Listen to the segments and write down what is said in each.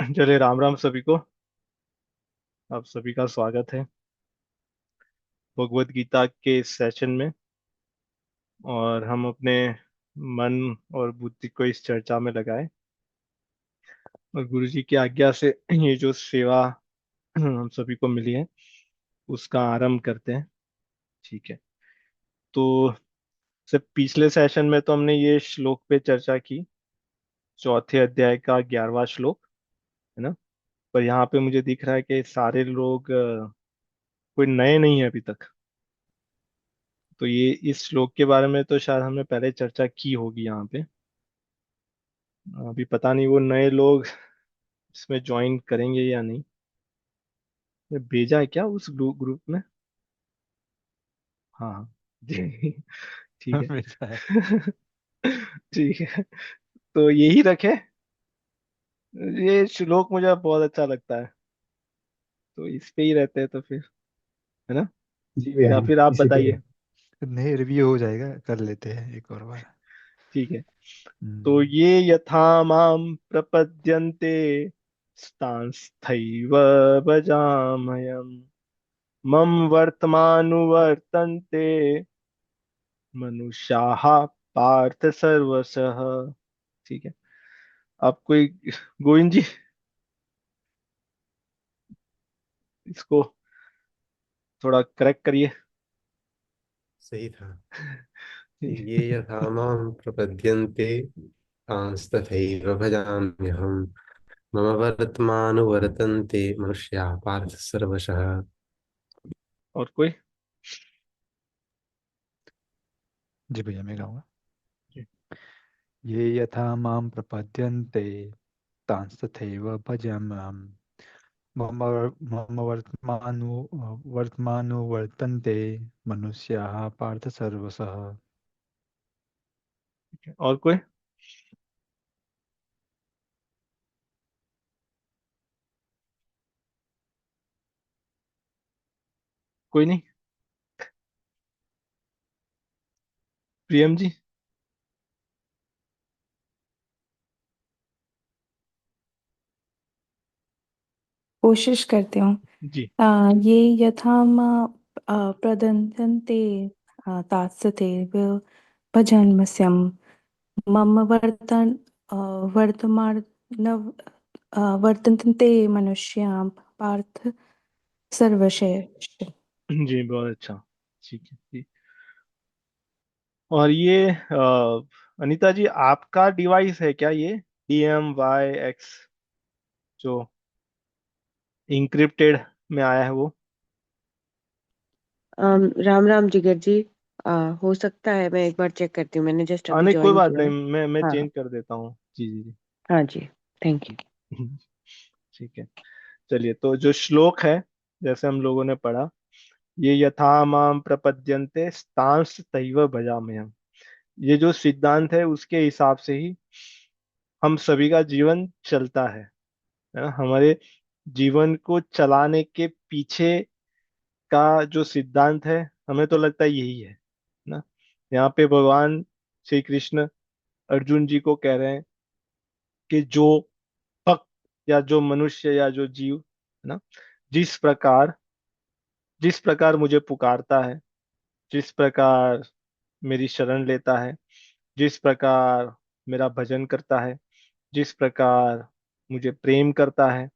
चलिए, राम राम सभी को। आप सभी का स्वागत है भगवत गीता के इस सेशन में। और हम अपने मन और बुद्धि को इस चर्चा में लगाए और गुरु जी की आज्ञा से ये जो सेवा हम सभी को मिली है उसका आरंभ करते हैं। ठीक है। तो से पिछले सेशन में तो हमने ये श्लोक पे चर्चा की, चौथे अध्याय का 11वां श्लोक, है ना। पर यहाँ पे मुझे दिख रहा है कि सारे लोग कोई नए नहीं है अभी तक। तो ये इस श्लोक के बारे में तो शायद हमने पहले चर्चा की होगी यहाँ पे। अभी पता नहीं वो नए लोग इसमें ज्वाइन करेंगे या नहीं। ये भेजा है क्या उस ग्रुप में? हाँ हाँ। जी। ठीक है। हमेशा है। ठीक है। तो यही रखे। ये श्लोक मुझे बहुत अच्छा लगता है, तो इस पे ही रहते हैं तो फिर, है ना। जी भैया, या फिर आप इसी पे बताइए। नहीं, रिव्यू हो जाएगा, कर लेते हैं एक और बार। ठीक है। तो हम्म। ये यथा माम प्रपद्यन्ते स्तांस्थैव भजामयम् मम वर्तमानुवर्तन्ते मनुष्याः पार्थ सर्वशः। ठीक है। आप कोई, गोविंद जी, इसको थोड़ा करेक्ट करिए। सही था। ये यथा मां प्रपद्यन्ते तांस्तथैव भजाम्यहम् मम वर्तमानुवर्तन्ते मनुष्याः पार्थ सर्वशः। और कोई? जी भैया, मैं गाऊंगा। जी। ये यथा मां प्रपद्यन्ते तांस्तथैव भजाम्यहम् मम वर्तमानुवर्तन्ते मनुष्याः पार्थ सर्वशः। ठीक है। और कोई? कोई नहीं? प्रियम जी। कोशिश करती हूँ। जी। ये यथा प्रदन्यन्ते तात्सतेव भजन्मस्यं मम अ, वर्तमान वर्तन्ते मनुष्यां पार्थ सर्वशः। जी, बहुत अच्छा। ठीक है जी। और ये अनीता जी, आपका डिवाइस है क्या ये DMYX जो इंक्रिप्टेड में आया है वो? राम राम जिगर जी। हो सकता है, मैं एक बार चेक करती हूँ, मैंने जस्ट अभी नहीं, कोई ज्वाइन बात किया नहीं, है। मैं हाँ चेंज कर देता हूँ। जी जी हाँ जी। Thank you. जी। ठीक है। चलिए, तो जो श्लोक है, जैसे हम लोगों ने पढ़ा, ये यथा माम प्रपद्यन्ते तांस तैव भजाम्यहम्। ये जो सिद्धांत है उसके हिसाब से ही हम सभी का जीवन चलता है ना। हमारे जीवन को चलाने के पीछे का जो सिद्धांत है, हमें तो लगता है यही है ना। यहाँ पे भगवान श्री कृष्ण अर्जुन जी को कह रहे हैं कि जो भक्त या जो मनुष्य या जो जीव, है ना, जिस प्रकार जिस प्रकार मुझे पुकारता है, जिस प्रकार मेरी शरण लेता है, जिस प्रकार मेरा भजन करता है, जिस प्रकार मुझे प्रेम करता है,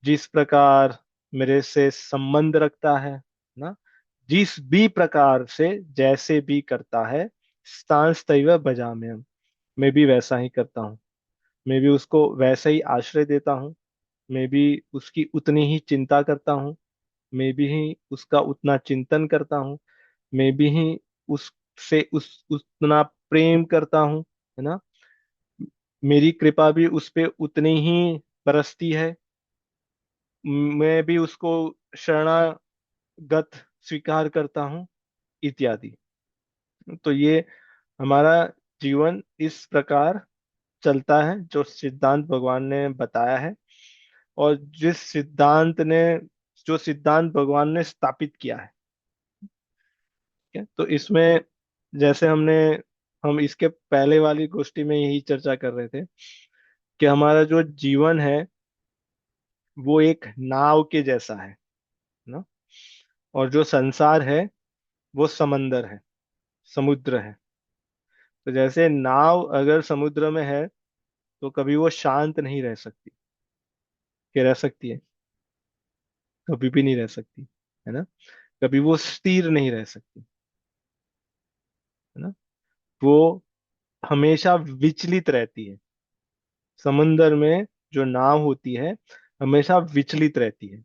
जिस प्रकार मेरे से संबंध रखता है ना, जिस भी प्रकार से जैसे भी करता है, स्थांस तैव भजाम्यहम्, मैं भी वैसा ही करता हूँ। मैं भी उसको वैसा ही आश्रय देता हूँ। मैं भी उसकी उतनी ही चिंता करता हूँ। मैं भी ही उसका उतना चिंतन करता हूँ। मैं भी ही उससे उतना प्रेम करता हूँ, है ना। मेरी कृपा भी उस पे उतनी ही बरसती है। मैं भी उसको शरणागत स्वीकार करता हूँ, इत्यादि। तो ये हमारा जीवन इस प्रकार चलता है जो सिद्धांत भगवान ने बताया है, और जो सिद्धांत भगवान ने स्थापित किया है। ठीक है। तो इसमें, जैसे हम इसके पहले वाली गोष्ठी में यही चर्चा कर रहे थे कि हमारा जो जीवन है वो एक नाव के जैसा है ना। और जो संसार है वो समंदर है, समुद्र है। तो जैसे नाव अगर समुद्र में है तो कभी वो शांत नहीं रह सकती, कि रह सकती है? कभी भी नहीं रह सकती, है ना। कभी वो स्थिर नहीं रह सकती, है ना। वो हमेशा विचलित रहती है। समंदर में जो नाव होती है हमेशा विचलित रहती है।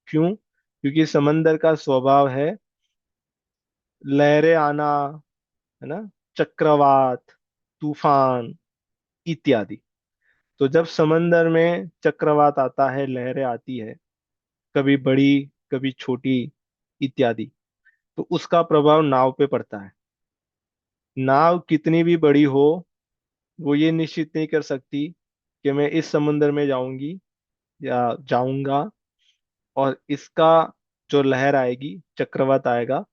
क्यों? क्योंकि समंदर का स्वभाव है लहरें आना, है ना, चक्रवात, तूफान इत्यादि। तो जब समंदर में चक्रवात आता है, लहरें आती है, कभी बड़ी कभी छोटी इत्यादि, तो उसका प्रभाव नाव पे पड़ता है। नाव कितनी भी बड़ी हो, वो ये निश्चित नहीं कर सकती कि मैं इस समुंदर में जाऊंगी या जाऊंगा और इसका जो लहर आएगी, चक्रवात आएगा,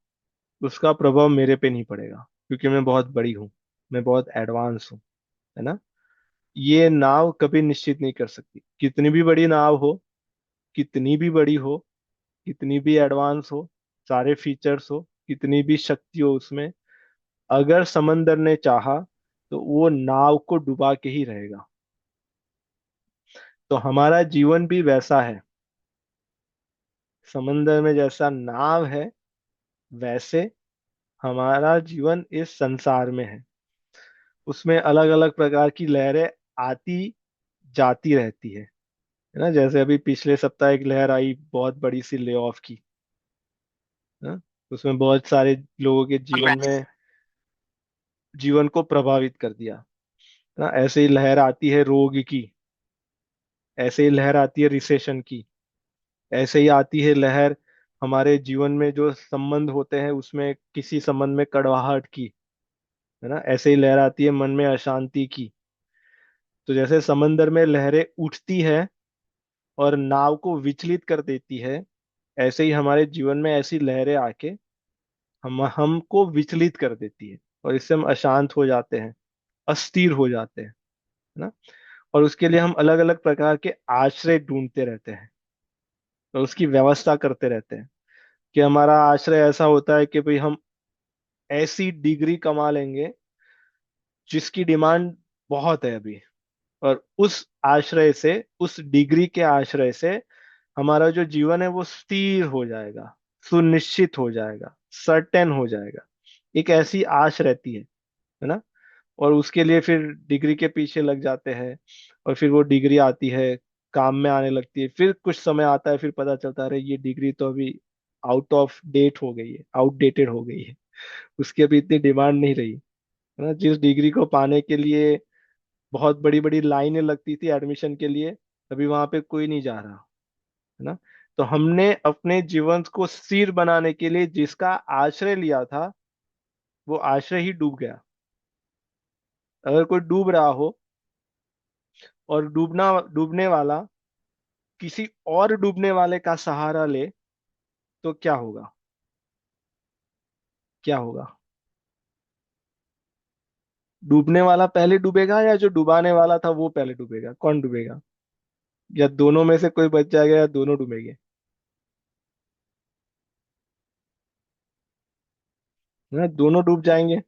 उसका प्रभाव मेरे पे नहीं पड़ेगा, क्योंकि मैं बहुत बड़ी हूँ, मैं बहुत एडवांस हूँ, है ना। ये नाव कभी निश्चित नहीं कर सकती, कितनी भी बड़ी नाव हो, कितनी भी बड़ी हो, कितनी भी एडवांस हो, सारे फीचर्स हो, कितनी भी शक्ति हो उसमें, अगर समंदर ने चाहा तो वो नाव को डुबा के ही रहेगा। तो हमारा जीवन भी वैसा है। समंदर में जैसा नाव है, वैसे हमारा जीवन इस संसार में है। उसमें अलग अलग प्रकार की लहरें आती जाती रहती है ना। जैसे अभी पिछले सप्ताह एक लहर आई बहुत बड़ी सी, ले ऑफ की, ना। उसमें बहुत सारे लोगों के जीवन को प्रभावित कर दिया ना। ऐसे ही लहर आती है रोग की, ऐसे ही लहर आती है रिसेशन की, ऐसे ही आती है लहर हमारे जीवन में जो संबंध होते हैं उसमें किसी संबंध में कड़वाहट की, है ना। ऐसे ही लहर आती है मन में अशांति की। तो जैसे समंदर में लहरें उठती है और नाव को विचलित कर देती है, ऐसे ही हमारे जीवन में ऐसी लहरें आके हम हमको विचलित कर देती है, और इससे हम अशांत हो जाते हैं, अस्थिर हो जाते हैं, है ना। और उसके लिए हम अलग अलग प्रकार के आश्रय ढूंढते रहते हैं और उसकी व्यवस्था करते रहते हैं। कि हमारा आश्रय ऐसा होता है कि भाई हम ऐसी डिग्री कमा लेंगे जिसकी डिमांड बहुत है अभी, और उस आश्रय से, उस डिग्री के आश्रय से हमारा जो जीवन है वो स्थिर हो जाएगा, सुनिश्चित हो जाएगा, सर्टेन हो जाएगा। एक ऐसी आश रहती है ना। और उसके लिए फिर डिग्री के पीछे लग जाते हैं, और फिर वो डिग्री आती है, काम में आने लगती है, फिर कुछ समय आता है, फिर पता चलता है अरे ये डिग्री तो अभी आउट ऑफ डेट हो गई है, आउटडेटेड हो गई है, उसकी अभी इतनी डिमांड नहीं रही, है ना। जिस डिग्री को पाने के लिए बहुत बड़ी बड़ी लाइनें लगती थी एडमिशन के लिए, अभी वहां पे कोई नहीं जा रहा, है ना। तो हमने अपने जीवन को स्थिर बनाने के लिए जिसका आश्रय लिया था, वो आश्रय ही डूब गया। अगर कोई डूब रहा हो और डूबने वाला किसी और डूबने वाले का सहारा ले, तो क्या होगा? क्या होगा? डूबने वाला पहले डूबेगा या जो डुबाने वाला था वो पहले डूबेगा? कौन डूबेगा? या दोनों में से कोई बच जाएगा या दोनों डूबेंगे? है ना, दोनों डूब जाएंगे।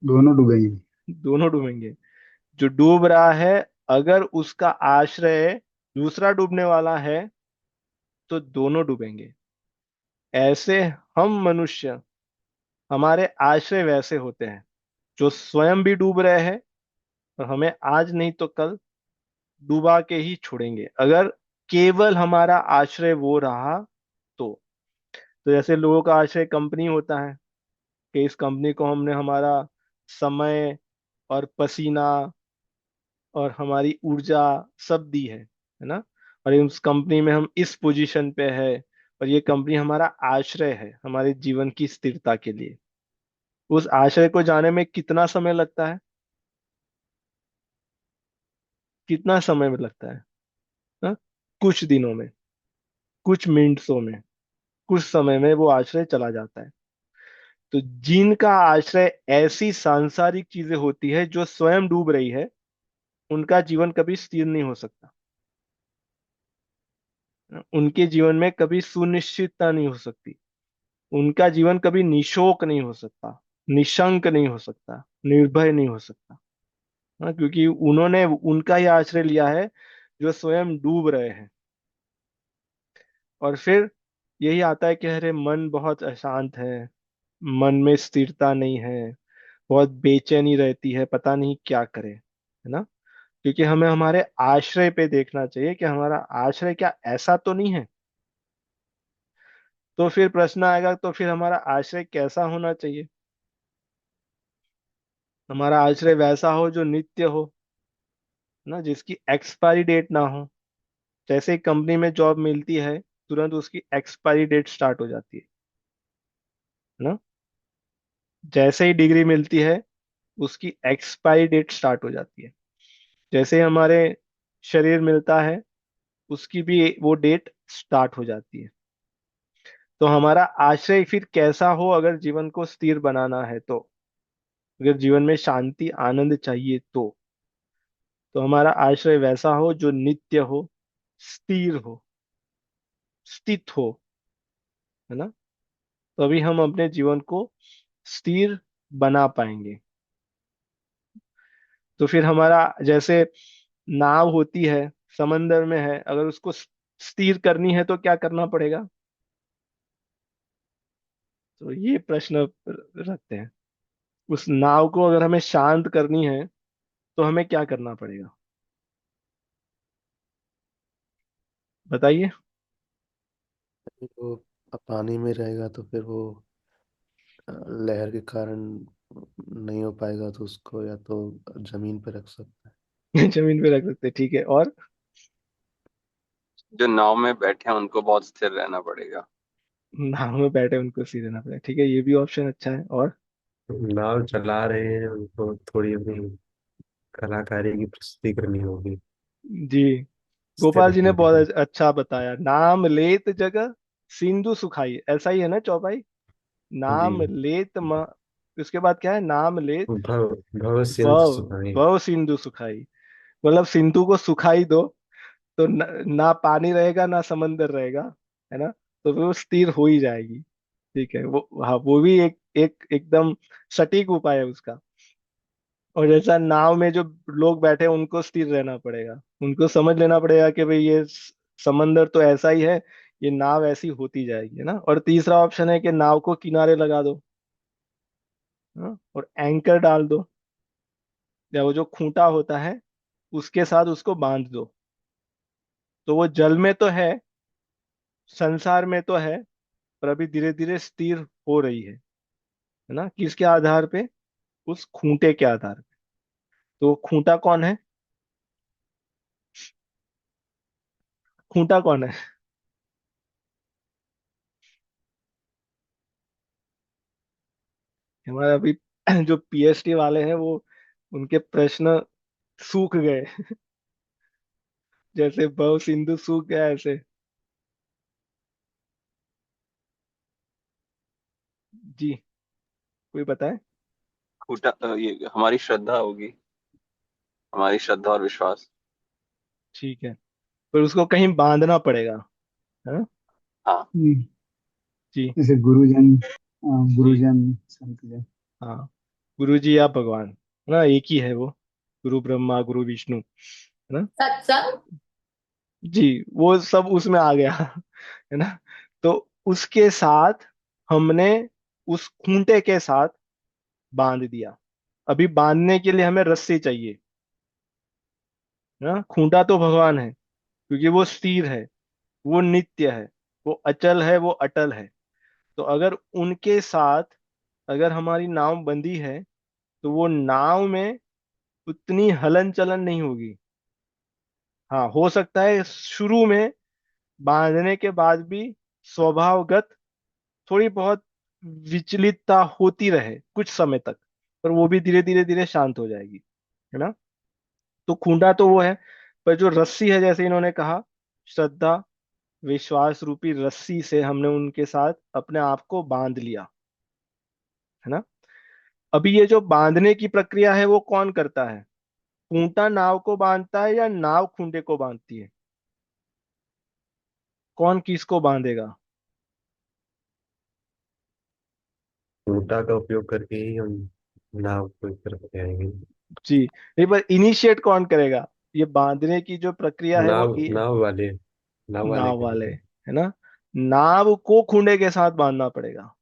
दोनों डूबेंगे। दोनों डूबेंगे। जो डूब रहा है, अगर उसका आश्रय दूसरा डूबने वाला है, तो दोनों डूबेंगे। ऐसे हम मनुष्य, हमारे आश्रय वैसे होते हैं जो स्वयं भी डूब रहे हैं और हमें आज नहीं तो कल डुबा के ही छोड़ेंगे, अगर केवल हमारा आश्रय वो रहा तो। तो जैसे लोगों का आश्रय कंपनी होता है, कि इस कंपनी को हमने हमारा समय और पसीना और हमारी ऊर्जा सब दी है ना। और उस कंपनी में हम इस पोजीशन पे है, और ये कंपनी हमारा आश्रय है हमारे जीवन की स्थिरता के लिए। उस आश्रय को जाने में कितना समय लगता है? कितना समय में लगता है? हाँ? कुछ दिनों में, कुछ मिनटों में, कुछ समय में वो आश्रय चला जाता है। तो जिनका आश्रय ऐसी सांसारिक चीजें होती है जो स्वयं डूब रही है, उनका जीवन कभी स्थिर नहीं हो सकता। उनके जीवन में कभी सुनिश्चितता नहीं हो सकती। उनका जीवन कभी निशोक नहीं हो सकता, निशंक नहीं हो सकता, निर्भय नहीं हो सकता। हाँ, क्योंकि उन्होंने उनका ही आश्रय लिया है जो स्वयं डूब रहे हैं। और फिर यही आता है कि अरे मन बहुत अशांत है, मन में स्थिरता नहीं है, बहुत बेचैनी रहती है, पता नहीं क्या करे, है ना। क्योंकि हमें हमारे आश्रय पे देखना चाहिए कि हमारा आश्रय क्या ऐसा तो नहीं है। तो फिर प्रश्न आएगा, तो फिर हमारा आश्रय कैसा होना चाहिए? हमारा आश्रय वैसा हो जो नित्य हो, ना, जिसकी एक्सपायरी डेट ना हो। जैसे ही कंपनी में जॉब मिलती है, तुरंत उसकी एक्सपायरी डेट स्टार्ट हो जाती है ना। जैसे ही डिग्री मिलती है, उसकी एक्सपायरी डेट स्टार्ट हो जाती है। जैसे ही हमारे शरीर मिलता है, उसकी भी वो डेट स्टार्ट हो जाती है। तो हमारा आश्रय फिर कैसा हो अगर जीवन को स्थिर बनाना है तो? अगर जीवन में शांति आनंद चाहिए तो हमारा आश्रय वैसा हो जो नित्य हो, स्थिर हो, स्थित हो, है ना। तभी हम अपने जीवन को स्थिर बना पाएंगे। तो फिर हमारा जैसे नाव होती है, समंदर में है, अगर उसको स्थिर करनी है तो क्या करना पड़ेगा? तो ये प्रश्न रखते हैं। उस नाव को अगर हमें शांत करनी है तो हमें क्या करना पड़ेगा? बताइए। वो पानी में रहेगा तो फिर वो लहर के कारण नहीं हो पाएगा, तो उसको या तो जमीन पे रख सकते जमीन पे रख सकते हैं, ठीक है। और जो नाव में बैठे हैं उनको बहुत स्थिर रहना पड़ेगा। नाव में बैठे उनको सीधे रहना पड़ेगा, ठीक है, ये भी ऑप्शन अच्छा है। और हैं। नाव चला रहे हैं, उनको थोड़ी अपनी कलाकारी की प्रस्तुति करनी होगी जी, स्थिर गोपाल जी ने रखने के लिए। बहुत अच्छा बताया। नाम लेत जगह सिंधु सुखाई, ऐसा ही है ना चौपाई? जी। नाम लेत उसके बाद क्या है? नाम लेत भव भव सिंधु भव सुनाई। भव सिंधु सुखाई। मतलब सिंधु को सुखाई दो तो ना पानी रहेगा ना समंदर रहेगा, है ना। तो वो स्थिर हो ही जाएगी। ठीक है, वो, हाँ, वो भी एक एक एकदम सटीक उपाय है उसका। और जैसा नाव में जो लोग बैठे हैं उनको स्थिर रहना पड़ेगा, उनको समझ लेना पड़ेगा कि भाई ये समंदर तो ऐसा ही है, ये नाव ऐसी होती जाएगी, है ना। और तीसरा ऑप्शन है कि नाव को किनारे लगा दो, हाँ, और एंकर डाल दो, या वो जो खूंटा होता है उसके साथ उसको बांध दो। तो वो जल में तो है, संसार में तो है, पर अभी धीरे धीरे स्थिर हो रही है ना। किसके आधार पे? उस खूंटे के आधार पे। तो वो खूंटा कौन है? खूंटा कौन है? हमारे अभी जो पीएचडी वाले हैं वो, उनके प्रश्न सूख गए। जैसे भव सिंधु सूख गया ऐसे। जी, कोई बताए। ये हमारी श्रद्धा होगी, हमारी श्रद्धा और विश्वास। ठीक है, पर उसको कहीं बांधना पड़ेगा, है ना। हाँ। हम्म, जी। जैसे गुरुजन जी, गुरुजन संत जन। हाँ, गुरु जी या भगवान, है ना, एक ही है वो। गुरु ब्रह्मा गुरु विष्णु, है ना। सत्संग। जी, वो सब उसमें आ गया। है ना। तो उसके साथ हमने उस खूंटे के साथ बांध दिया। अभी बांधने के लिए हमें रस्सी चाहिए, है ना। खूंटा तो भगवान है, क्योंकि वो स्थिर है, वो नित्य है, वो अचल है, वो अटल है। तो अगर उनके साथ अगर हमारी नाव बंधी है तो वो नाव में उतनी हलन चलन नहीं होगी। हाँ, हो सकता है शुरू में बांधने के बाद भी स्वभावगत थोड़ी बहुत विचलितता होती रहे कुछ समय तक, पर वो भी धीरे धीरे धीरे शांत हो जाएगी, है ना। तो खूंटा तो वो है, पर जो रस्सी है, जैसे इन्होंने कहा, श्रद्धा विश्वास रूपी रस्सी से हमने उनके साथ अपने आप को बांध लिया, है ना। अभी ये जो बांधने की प्रक्रिया है वो कौन करता है? खूंटा नाव को बांधता है या नाव खूंटे को बांधती है? कौन किसको बांधेगा? ऊँटा का उपयोग करके ही हम नाव को एक तरफ ले आएंगे। जी, नहीं पर इनिशिएट कौन करेगा? ये बांधने की जो प्रक्रिया है वो नाव नाव वाले नाव वाले, करेंगे। है ना? नाव को खूंटे के साथ बांधना पड़ेगा।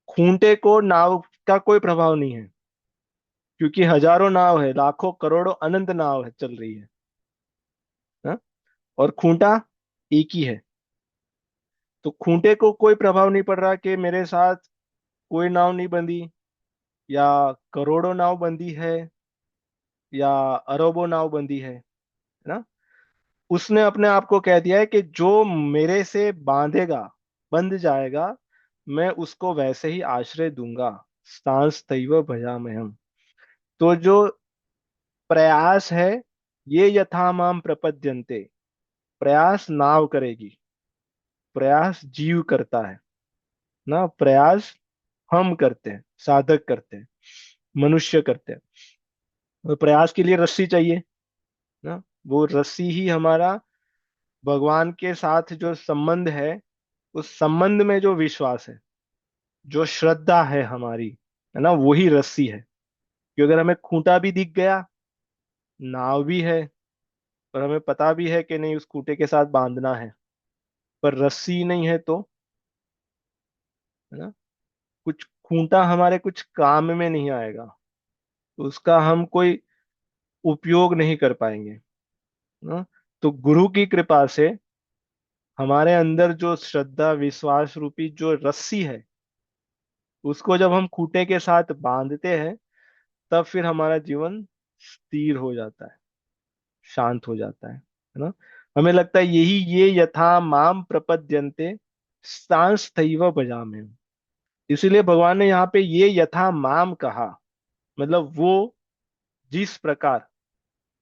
खूंटे को नाव का कोई प्रभाव नहीं है, क्योंकि हजारों नाव है, लाखों करोड़ों अनंत नाव है चल रही है ना? और खूंटा एक ही है। तो खूंटे को कोई प्रभाव नहीं पड़ रहा कि मेरे साथ कोई नाव नहीं बंधी, या करोड़ों नाव बंधी है, या अरबों नाव बंधी है ना? उसने अपने आप को कह दिया है कि जो मेरे से बांधेगा, बंध जाएगा, मैं उसको वैसे ही आश्रय दूंगा। सांस तैव भजाम्यहम्। तो जो प्रयास है, ये यथा माम प्रपद्यन्ते, प्रयास नाव करेगी, प्रयास जीव करता है ना? प्रयास हम करते हैं, साधक करते हैं, मनुष्य करते हैं। और प्रयास के लिए रस्सी चाहिए ना? वो रस्सी ही हमारा भगवान के साथ जो संबंध है, उस संबंध में जो विश्वास है, जो श्रद्धा है हमारी, है ना, वही रस्सी है। कि अगर हमें खूंटा भी दिख गया, नाव भी है, और हमें पता भी है कि नहीं उस खूंटे के साथ बांधना है, पर रस्सी नहीं है, तो है ना, कुछ खूंटा हमारे कुछ काम में नहीं आएगा, तो उसका हम कोई उपयोग नहीं कर पाएंगे ना? तो गुरु की कृपा से हमारे अंदर जो श्रद्धा विश्वास रूपी जो रस्सी है, उसको जब हम खूंटे के साथ बांधते हैं, तब फिर हमारा जीवन स्थिर हो जाता है, शांत हो जाता है ना? हमें लगता है यही ये यथा माम प्रपद्यन्ते सांस्थैव भजाम्यहम्। इसीलिए भगवान ने यहाँ पे ये यथा माम कहा, मतलब वो जिस प्रकार,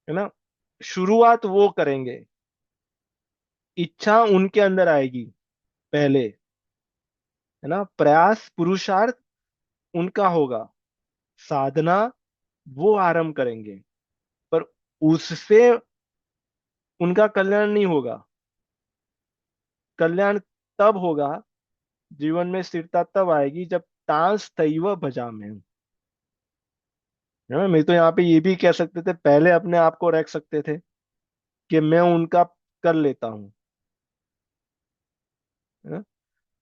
है ना, शुरुआत वो करेंगे, इच्छा उनके अंदर आएगी पहले, है ना, प्रयास पुरुषार्थ उनका होगा, साधना वो आरंभ करेंगे, पर उससे उनका कल्याण नहीं होगा। कल्याण तब होगा, जीवन में स्थिरता तब आएगी जब तांस तैव भजा में, है ना? मैं तो यहाँ पे ये भी कह सकते थे, पहले अपने आप को रख सकते थे कि मैं उनका कर लेता हूँ, है ना?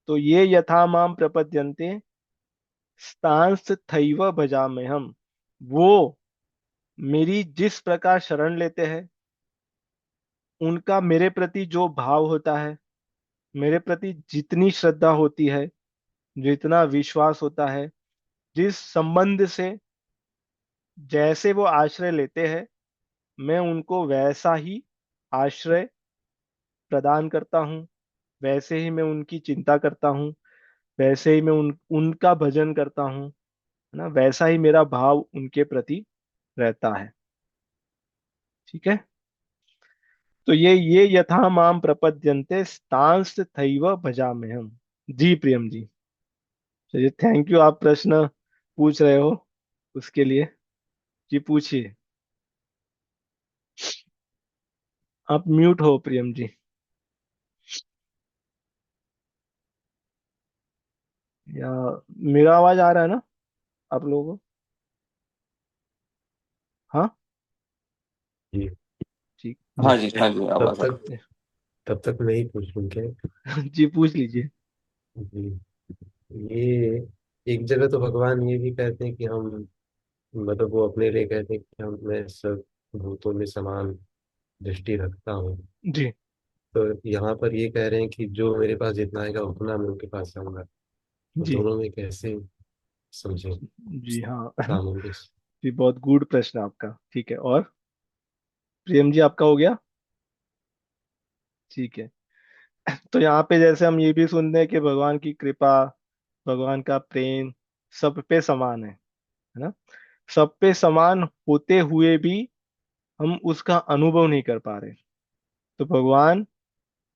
तो ये यथा माम प्रपद्यन्ते तांस थैव भजा में हम, वो मेरी जिस प्रकार शरण लेते हैं, उनका मेरे प्रति जो भाव होता है, मेरे प्रति जितनी श्रद्धा होती है, जितना विश्वास होता है, जिस संबंध से जैसे वो आश्रय लेते हैं, मैं उनको वैसा ही आश्रय प्रदान करता हूँ, वैसे ही मैं उनकी चिंता करता हूँ, वैसे ही मैं उनका भजन करता हूँ, है ना? वैसा ही मेरा भाव उनके प्रति रहता है। ठीक है? तो ये यथा माम प्रपद्यन्ते तांस थैव भजाम्यहम्। जी प्रियम जी, चलिए थैंक यू, आप प्रश्न पूछ रहे हो उसके लिए। जी पूछिए। आप म्यूट हो प्रियम जी, या मेरा आवाज आ रहा है ना आप लोगों को? हाँ, जी। ठीक। हाँ जी, हाँ जी, तब आवाज आ तक तब तक मैं ही पूछ लूं क्या? जी पूछ लीजिए। जी। ये एक जगह तो भगवान ये भी कहते हैं कि हम, मतलब वो अपने लिए कहते हैं कि हम, मैं सब भूतों में समान दृष्टि रखता हूँ। जी तो यहाँ पर ये कह रहे हैं कि जो मेरे पास जितना आएगा उतना मैं उनके पास जाऊंगा। तो जी दोनों में कैसे समझे जी हाँ। सामंजस्य? जी बहुत गुड प्रश्न आपका। ठीक है, और प्रियम जी आपका हो गया? ठीक है। तो यहाँ पे जैसे हम ये भी सुनते हैं कि भगवान की कृपा, भगवान का प्रेम सब पे समान है ना? सब पे समान होते हुए भी हम उसका अनुभव नहीं कर पा रहे। तो भगवान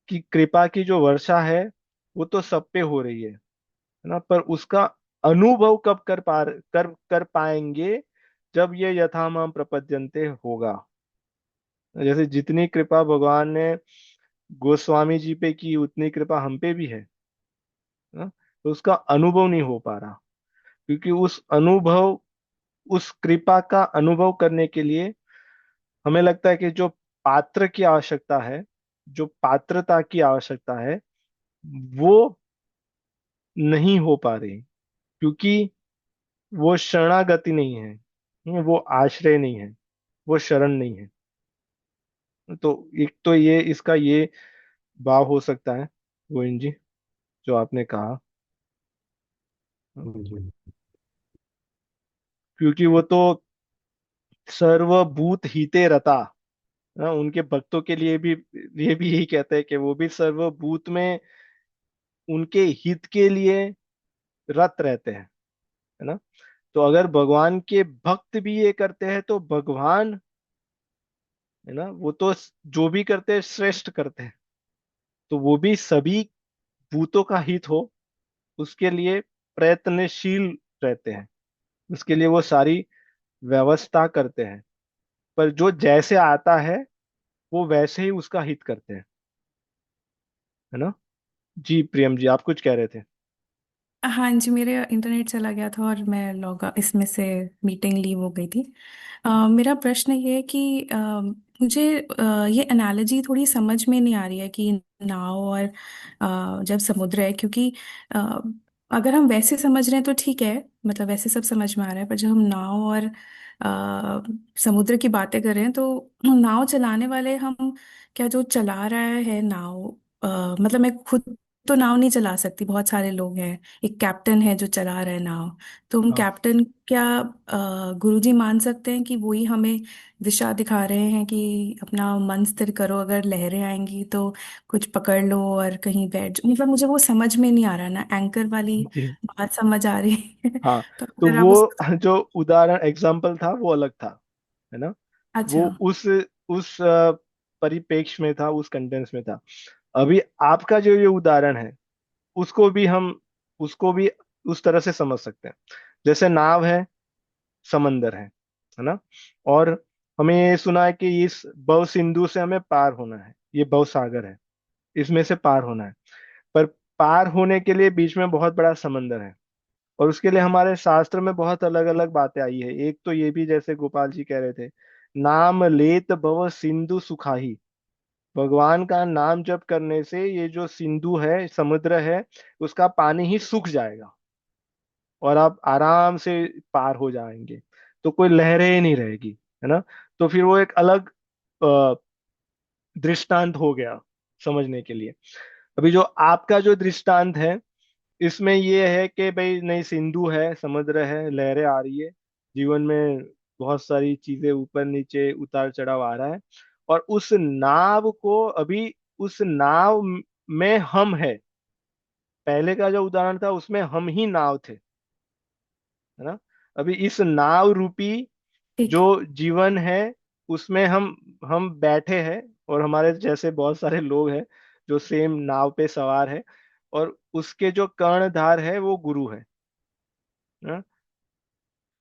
की कृपा की जो वर्षा है, वो तो सब पे हो रही है ना? पर उसका अनुभव कब कर पाएंगे? जब ये यथामाम प्रपद्यन्ते होगा। जैसे जितनी कृपा भगवान ने गोस्वामी जी पे की उतनी कृपा हम पे भी है ना। तो उसका अनुभव नहीं हो पा रहा, क्योंकि उस कृपा का अनुभव करने के लिए हमें लगता है कि जो पात्र की आवश्यकता है, जो पात्रता की आवश्यकता है, वो नहीं हो पा रही, क्योंकि वो शरणागति नहीं है, वो आश्रय नहीं है, वो शरण नहीं है। तो एक तो ये इसका ये भाव हो सकता है गोविंद जी, जो आपने कहा। जी। क्योंकि वो तो सर्वभूत हिते रता, उनके भक्तों के लिए भी ये भी यही कहते हैं कि वो भी सर्वभूत में उनके हित के लिए रत रहते हैं, है ना। तो अगर भगवान के भक्त भी ये करते हैं तो भगवान, है ना, वो तो जो भी करते हैं श्रेष्ठ करते हैं। तो वो भी सभी भूतों का हित हो उसके लिए प्रयत्नशील रहते हैं, उसके लिए वो सारी व्यवस्था करते हैं। पर जो जैसे आता है वो वैसे ही उसका हित करते हैं, है ना। जी प्रियम जी, आप कुछ कह रहे थे। हाँ जी, मेरे इंटरनेट चला गया था और मैं लॉग इसमें से मीटिंग लीव हो गई थी। मेरा प्रश्न ये है कि मुझे ये एनालॉजी थोड़ी समझ में नहीं आ रही है कि नाव और जब समुद्र है, क्योंकि अ, अगर हम वैसे समझ रहे हैं तो ठीक है, मतलब वैसे सब समझ में आ रहा है, पर जब हम नाव और समुद्र की बातें कर रहे हैं तो नाव चलाने वाले हम, क्या जो चला रहा है नाव, मतलब मैं खुद तो नाव नहीं चला सकती, बहुत सारे लोग हैं, एक कैप्टन है जो चला रहा है नाव। तो हम हाँ कैप्टन क्या गुरुजी मान सकते हैं कि वो ही हमें दिशा दिखा रहे हैं कि अपना मन स्थिर करो, अगर लहरें आएंगी तो कुछ पकड़ लो और कहीं बैठ जाओ। मतलब मुझे वो समझ में नहीं आ रहा ना, एंकर वाली जी। बात समझ आ रही है। हाँ, तो तो अगर आप उस। वो जो उदाहरण एग्जाम्पल था वो अलग था, है ना। वो अच्छा। उस परिप्रेक्ष्य में था, उस कंटेंस में था। अभी आपका जो ये उदाहरण है उसको भी हम उसको भी उस तरह से समझ सकते हैं। जैसे नाव है, समंदर है ना। और हमें ये सुना है कि इस भव सिंधु से हमें पार होना है, ये भव सागर है, इसमें से पार होना है। पर पार होने के लिए बीच में बहुत बड़ा समंदर है, और उसके लिए हमारे शास्त्र में बहुत अलग अलग बातें आई है। एक तो ये भी, जैसे गोपाल जी कह रहे थे, नाम लेत भव सिंधु सुखाही। भगवान का नाम जप करने से ये जो सिंधु है, समुद्र है, उसका पानी ही सूख जाएगा और आप आराम से पार हो जाएंगे। तो कोई लहरें ही नहीं रहेगी, है ना। तो फिर वो एक अलग अ, दृष्टांत हो गया समझने के लिए। अभी जो आपका जो दृष्टांत है, इसमें ये है कि भाई नहीं, सिंधु है, समुद्र है, लहरें आ रही है, जीवन में बहुत सारी चीजें ऊपर नीचे उतार चढ़ाव आ रहा है, और उस नाव को अभी, उस नाव में हम है। पहले का जो उदाहरण था उसमें हम ही नाव थे, है ना। अभी इस नाव रूपी ठीक। जो जीवन है उसमें हम बैठे हैं, और हमारे जैसे बहुत सारे लोग हैं जो सेम नाव पे सवार है, और उसके जो कर्णधार है वो गुरु है।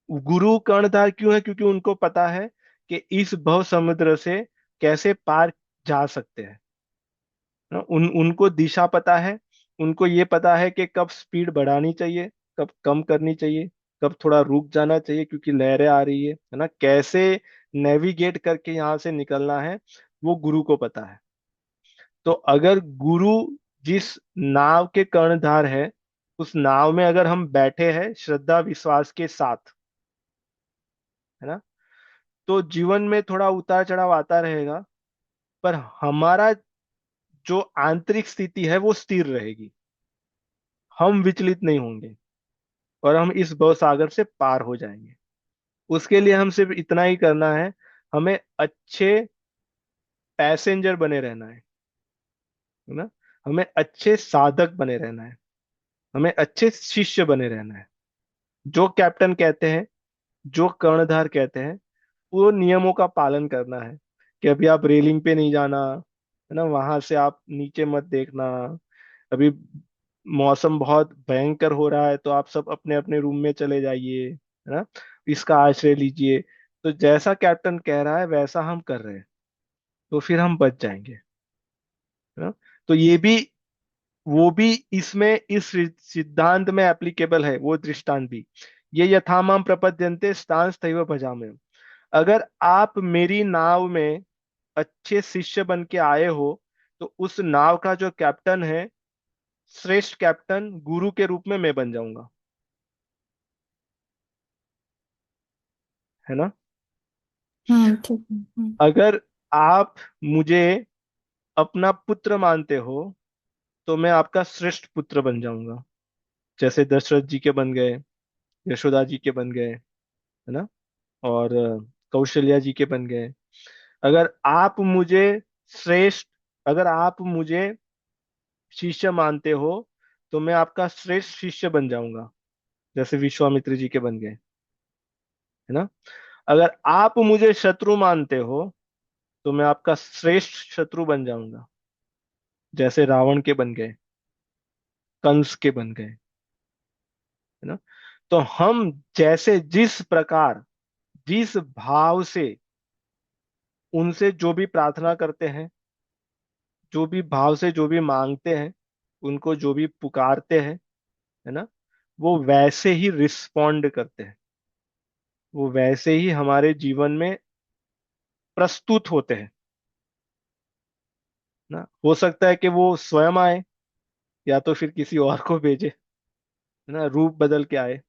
गुरु कर्णधार क्यों है? क्योंकि उनको पता है कि इस भव समुद्र से कैसे पार जा सकते हैं ना। उनको दिशा पता है, उनको ये पता है कि कब स्पीड बढ़ानी चाहिए, कब कम करनी चाहिए, कब थोड़ा रुक जाना चाहिए क्योंकि लहरें आ रही है ना। कैसे नेविगेट करके यहाँ से निकलना है, वो गुरु को पता है। तो अगर गुरु जिस नाव के कर्णधार है, उस नाव में अगर हम बैठे हैं श्रद्धा विश्वास के साथ, है ना, तो जीवन में थोड़ा उतार चढ़ाव आता रहेगा, पर हमारा जो आंतरिक स्थिति है वो स्थिर रहेगी, हम विचलित नहीं होंगे, और हम इस भव सागर से पार हो जाएंगे। उसके लिए हम सिर्फ इतना ही करना है, हमें अच्छे पैसेंजर बने रहना है ना। हमें अच्छे साधक बने रहना है, हमें अच्छे शिष्य बने रहना है। जो कैप्टन कहते हैं, जो कर्णधार कहते हैं, वो नियमों का पालन करना है। कि अभी आप रेलिंग पे नहीं जाना, है ना, वहां से आप नीचे मत देखना। अभी मौसम बहुत भयंकर हो रहा है तो आप सब अपने अपने रूम में चले जाइए, है ना, इसका आश्रय लीजिए। तो जैसा कैप्टन कह रहा है वैसा हम कर रहे हैं, तो फिर हम बच जाएंगे। है ना। तो ये भी, वो भी इसमें इस सिद्धांत में एप्लीकेबल है, वो दृष्टांत भी। ये यथामाम प्रपद्यन्ते स्थांस्तैव भजाम्यहम्। अगर आप मेरी नाव में अच्छे शिष्य बन के आए हो, तो उस नाव का जो कैप्टन है, श्रेष्ठ कैप्टन गुरु के रूप में मैं बन जाऊंगा, है ना। ठीक है। अगर आप मुझे अपना पुत्र मानते हो, तो मैं आपका श्रेष्ठ पुत्र बन जाऊंगा, जैसे दशरथ जी के बन गए, यशोदा जी के बन गए, है ना, और कौशल्या जी के बन गए। अगर आप मुझे श्रेष्ठ, अगर आप मुझे शिष्य मानते हो, तो मैं आपका श्रेष्ठ शिष्य बन जाऊंगा, जैसे विश्वामित्र जी के बन गए, है ना। अगर आप मुझे शत्रु मानते हो, तो मैं आपका श्रेष्ठ शत्रु बन जाऊंगा, जैसे रावण के बन गए, कंस के बन गए, है ना। तो हम जैसे जिस प्रकार, जिस भाव से उनसे जो भी प्रार्थना करते हैं, जो भी भाव से जो भी मांगते हैं, उनको जो भी पुकारते हैं, है ना, वो वैसे ही रिस्पोंड करते हैं, वो वैसे ही हमारे जीवन में प्रस्तुत होते हैं ना। हो सकता है कि वो स्वयं आए, या तो फिर किसी और को भेजे, है ना, रूप बदल के आए,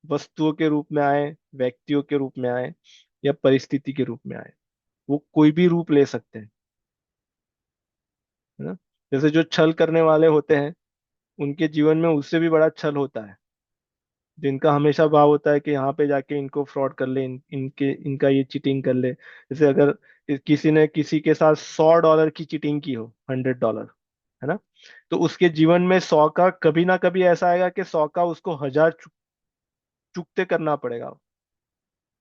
वस्तुओं के रूप में आए, व्यक्तियों के रूप में आए, या परिस्थिति के रूप में आए। वो कोई भी रूप ले सकते हैं, है ना। जैसे जो छल करने वाले होते हैं, उनके जीवन में उससे भी बड़ा छल होता है, जिनका हमेशा भाव होता है कि यहाँ पे जाके इनको फ्रॉड कर ले, इनका ये चीटिंग कर ले। जैसे अगर किसी ने किसी के साथ $100 की चीटिंग की हो, $100, है ना, तो उसके जीवन में 100 का कभी ना कभी ऐसा आएगा कि 100 का उसको 1000 चुकते करना पड़ेगा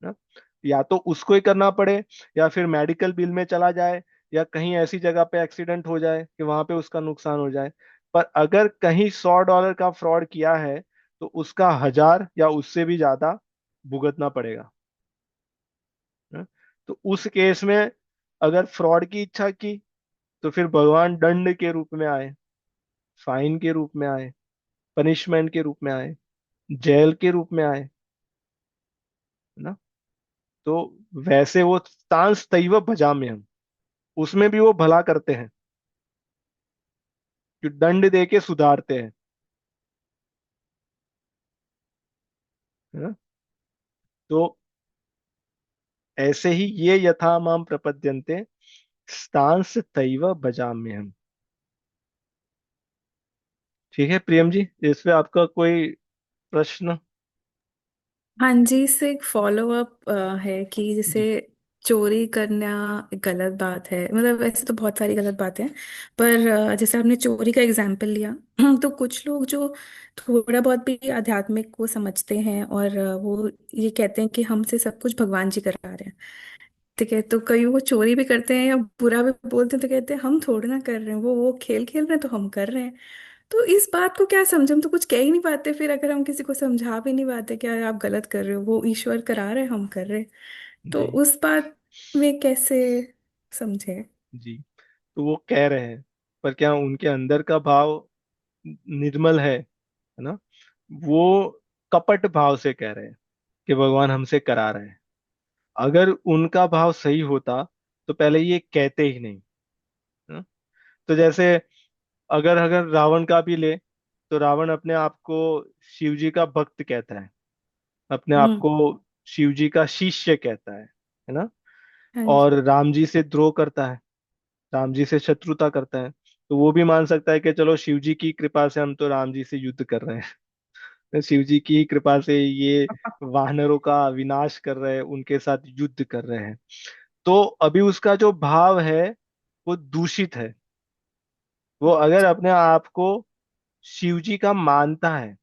ना। या तो उसको ही करना पड़े, या फिर मेडिकल बिल में चला जाए, या कहीं ऐसी जगह पे एक्सीडेंट हो जाए कि वहां पे उसका नुकसान हो जाए। पर अगर कहीं $100 का फ्रॉड किया है, तो उसका 1000 या उससे भी ज्यादा भुगतना पड़ेगा ना? तो उस केस में अगर फ्रॉड की इच्छा की, तो फिर भगवान दंड के रूप में आए, फाइन के रूप में आए, पनिशमेंट के रूप में आए, जेल के रूप में आए, है ना। तो वैसे वो तांस तैव भजाम्य हम, उसमें भी वो भला करते हैं, जो दंड दे के सुधारते हैं, है ना। तो ऐसे ही ये यथा माम प्रपद्यन्ते स्तांस तैव भजाम्य हम। ठीक है प्रियम जी, इस पे आपका कोई प्रश्न? हाँ जी, इससे एक फॉलो अप है कि जैसे जी। चोरी करना एक गलत बात है, मतलब वैसे तो बहुत सारी गलत बातें हैं, पर जैसे आपने चोरी का एग्जाम्पल लिया तो कुछ लोग जो थोड़ा बहुत भी आध्यात्मिक को समझते हैं और वो ये कहते हैं कि हमसे सब कुछ भगवान जी करा रहे हैं। ठीक है, तो कई वो चोरी भी करते हैं या बुरा भी बोलते हैं तो कहते हैं हम थोड़ी ना कर रहे हैं, वो खेल खेल रहे हैं तो हम कर रहे हैं। तो इस बात को क्या समझे, हम तो कुछ कह ही नहीं पाते, फिर अगर हम किसी को समझा भी नहीं पाते कि यार आप गलत कर रहे हो, वो ईश्वर करा रहे हैं हम कर रहे हैं, तो जी। उस बात में कैसे समझे। जी। तो वो कह रहे हैं, पर क्या उनके अंदर का भाव निर्मल है ना। वो कपट भाव से कह रहे हैं कि भगवान हमसे करा रहे हैं। अगर उनका भाव सही होता, तो पहले ये कहते ही नहीं, है ना? तो जैसे अगर अगर रावण का भी ले, तो रावण अपने आप को शिव जी का भक्त कहता है, अपने आप हम्म। को शिव जी का शिष्य कहता है ना। हाँ जी। और राम जी से द्रोह करता है, राम जी से शत्रुता करता है, तो वो भी मान सकता है कि चलो शिव जी की कृपा से हम तो राम जी से युद्ध कर रहे हैं, शिव जी की ही कृपा से ये वानरों का विनाश कर रहे हैं, उनके साथ युद्ध कर रहे हैं। तो अभी उसका जो भाव है, वो दूषित है। वो अगर अपने आप को शिव जी का मानता है,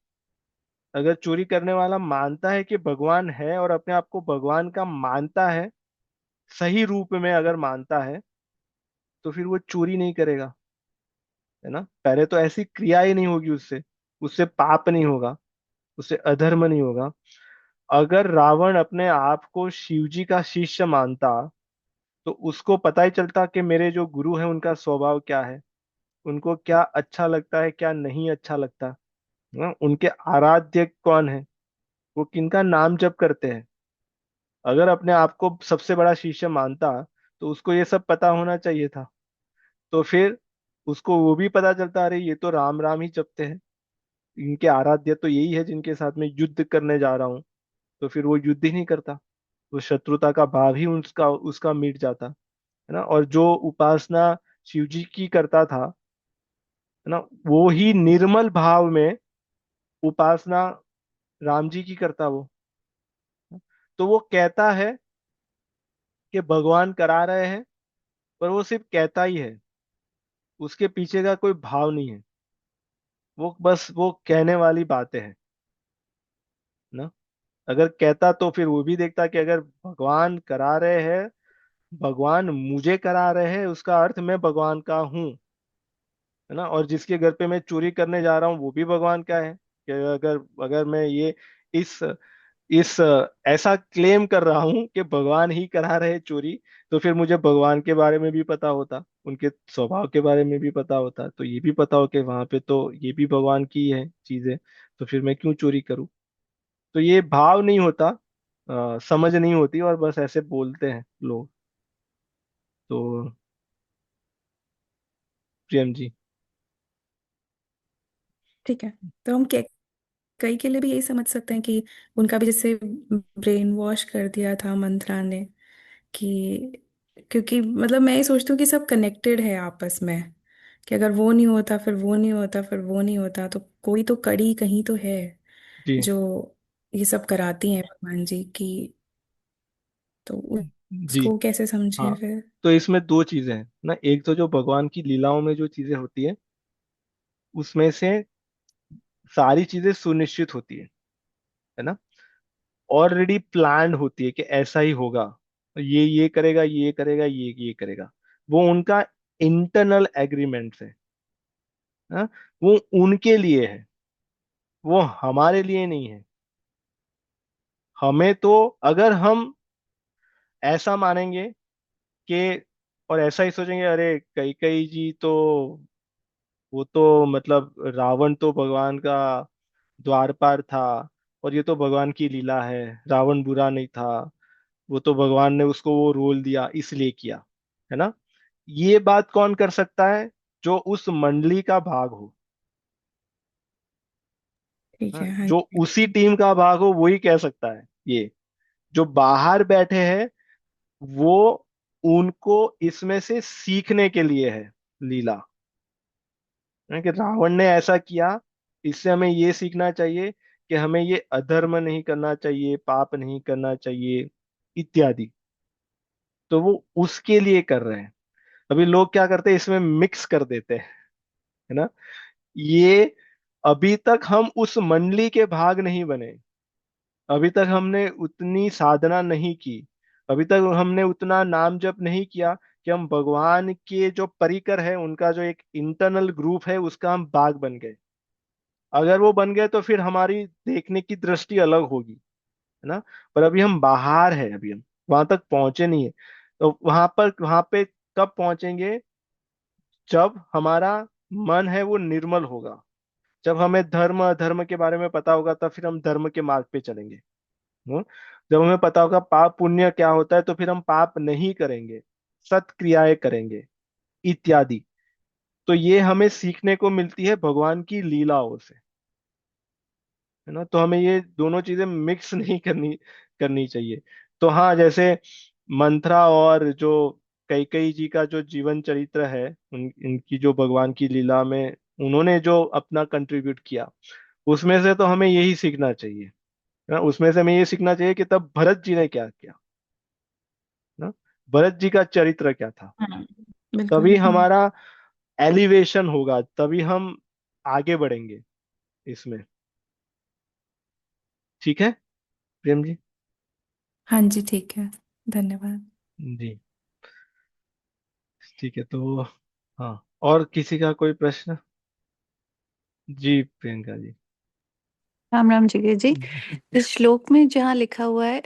अगर चोरी करने वाला मानता है कि भगवान है और अपने आप को भगवान का मानता है, सही रूप में अगर मानता है, तो फिर वो चोरी नहीं करेगा, है ना। पहले तो ऐसी क्रिया ही नहीं होगी उससे, उससे पाप नहीं होगा, उससे अधर्म नहीं होगा। अगर रावण अपने आप को शिव जी का शिष्य मानता, तो उसको पता ही चलता कि मेरे जो गुरु हैं उनका स्वभाव क्या है, उनको क्या अच्छा लगता है, क्या नहीं अच्छा लगता, उनके आराध्य कौन है, वो किनका नाम जप करते हैं। अगर अपने आप को सबसे बड़ा शिष्य मानता तो उसको ये सब पता होना चाहिए था। तो फिर उसको वो भी पता चलता, अरे ये तो राम राम ही जपते हैं, इनके आराध्य तो यही है जिनके साथ में युद्ध करने जा रहा हूँ। तो फिर वो युद्ध ही नहीं करता, वो शत्रुता का भाव ही उसका उसका मिट जाता है ना। और जो उपासना शिव जी की करता था, है ना, वो ही निर्मल भाव में उपासना राम जी की करता वो। तो वो कहता है कि भगवान करा रहे हैं, पर वो सिर्फ कहता ही है, उसके पीछे का कोई भाव नहीं है, वो बस वो कहने वाली बातें हैं ना। अगर कहता तो फिर वो भी देखता कि अगर भगवान करा रहे हैं, भगवान मुझे करा रहे हैं, उसका अर्थ मैं भगवान का हूँ, है ना। और जिसके घर पे मैं चोरी करने जा रहा हूँ वो भी भगवान का है। कि अगर अगर मैं ये इस इस ऐसा क्लेम कर रहा हूँ कि भगवान ही करा रहे चोरी, तो फिर मुझे भगवान के बारे में भी पता होता, उनके स्वभाव के बारे में भी पता होता, तो ये भी पता हो कि वहां पे तो ये भी भगवान की है चीजें, तो फिर मैं क्यों चोरी करूँ। तो ये भाव नहीं होता, समझ नहीं होती, और बस ऐसे बोलते हैं लोग। तो प्रियम जी। ठीक है। तो हम कई के लिए भी यही समझ सकते हैं कि उनका भी जैसे ब्रेन वॉश कर दिया था मंत्रा ने, कि क्योंकि मतलब मैं ये सोचती हूँ कि सब कनेक्टेड है आपस में, कि अगर वो नहीं होता फिर वो नहीं होता फिर वो नहीं होता, तो कोई तो कड़ी कहीं तो है जी। जो ये सब कराती हैं भगवान जी की। तो जी। उसको कैसे समझें हाँ, फिर? तो इसमें दो चीजें हैं ना। एक तो जो भगवान की लीलाओं में जो चीजें होती है, उसमें से सारी चीजें सुनिश्चित होती है ना, ऑलरेडी प्लान्ड होती है कि ऐसा ही होगा, ये करेगा, ये करेगा, ये करेगा। वो उनका इंटरनल एग्रीमेंट्स है, ना? वो उनके लिए है, वो हमारे लिए नहीं है। हमें तो, अगर हम ऐसा मानेंगे कि, और ऐसा ही सोचेंगे, अरे कई कई जी तो, वो तो मतलब रावण तो भगवान का द्वारपाल था, और ये तो भगवान की लीला है, रावण बुरा नहीं था, वो तो भगवान ने उसको वो रोल दिया इसलिए किया, है ना। ये बात कौन कर सकता है? जो उस मंडली का भाग हो, ठीक हाँ, है। हाँ जो जी। उसी टीम का भाग हो वही कह सकता है ये। जो बाहर बैठे हैं, वो, उनको इसमें से सीखने के लिए है लीला, है कि रावण ने ऐसा किया, इससे हमें ये सीखना चाहिए कि हमें ये अधर्म नहीं करना चाहिए, पाप नहीं करना चाहिए, इत्यादि। तो वो उसके लिए कर रहे हैं। अभी लोग क्या करते हैं, इसमें मिक्स कर देते हैं, है ना। ये, अभी तक हम उस मंडली के भाग नहीं बने, अभी तक हमने उतनी साधना नहीं की, अभी तक हमने उतना नाम जप नहीं किया कि हम भगवान के जो परिकर है, उनका जो एक इंटरनल ग्रुप है, उसका हम भाग बन गए। अगर वो बन गए तो फिर हमारी देखने की दृष्टि अलग होगी, है ना। पर अभी हम बाहर है, अभी हम वहां तक पहुंचे नहीं है। तो वहां पे कब पहुंचेंगे? जब हमारा मन है वो निर्मल होगा, जब हमें धर्म अधर्म के बारे में पता होगा, तब फिर हम धर्म के मार्ग पे चलेंगे। हम्म? जब हमें पता होगा पाप पुण्य क्या होता है, तो फिर हम पाप नहीं करेंगे, सत्क्रियाएं करेंगे, इत्यादि। तो ये हमें सीखने को मिलती है भगवान की लीलाओं से, है ना। तो हमें ये दोनों चीजें मिक्स नहीं करनी करनी चाहिए। तो हाँ, जैसे मंथरा और जो कैकेयी जी का जो जीवन चरित्र है, इनकी जो भगवान की लीला में उन्होंने जो अपना कंट्रीब्यूट किया, उसमें से तो हमें यही सीखना चाहिए, है ना। उसमें से हमें ये सीखना चाहिए कि तब भरत जी ने क्या किया ना, भरत जी का चरित्र क्या था। हाँ बिल्कुल। तभी हमारा एलिवेशन होगा, तभी हम आगे बढ़ेंगे इसमें। ठीक है प्रेम जी। हाँ जी ठीक है। धन्यवाद। जी। ठीक है, तो हाँ, और किसी का कोई प्रश्न? जी प्रियंका जी। राम राम जी जी। जी। इस श्लोक में जहाँ लिखा हुआ है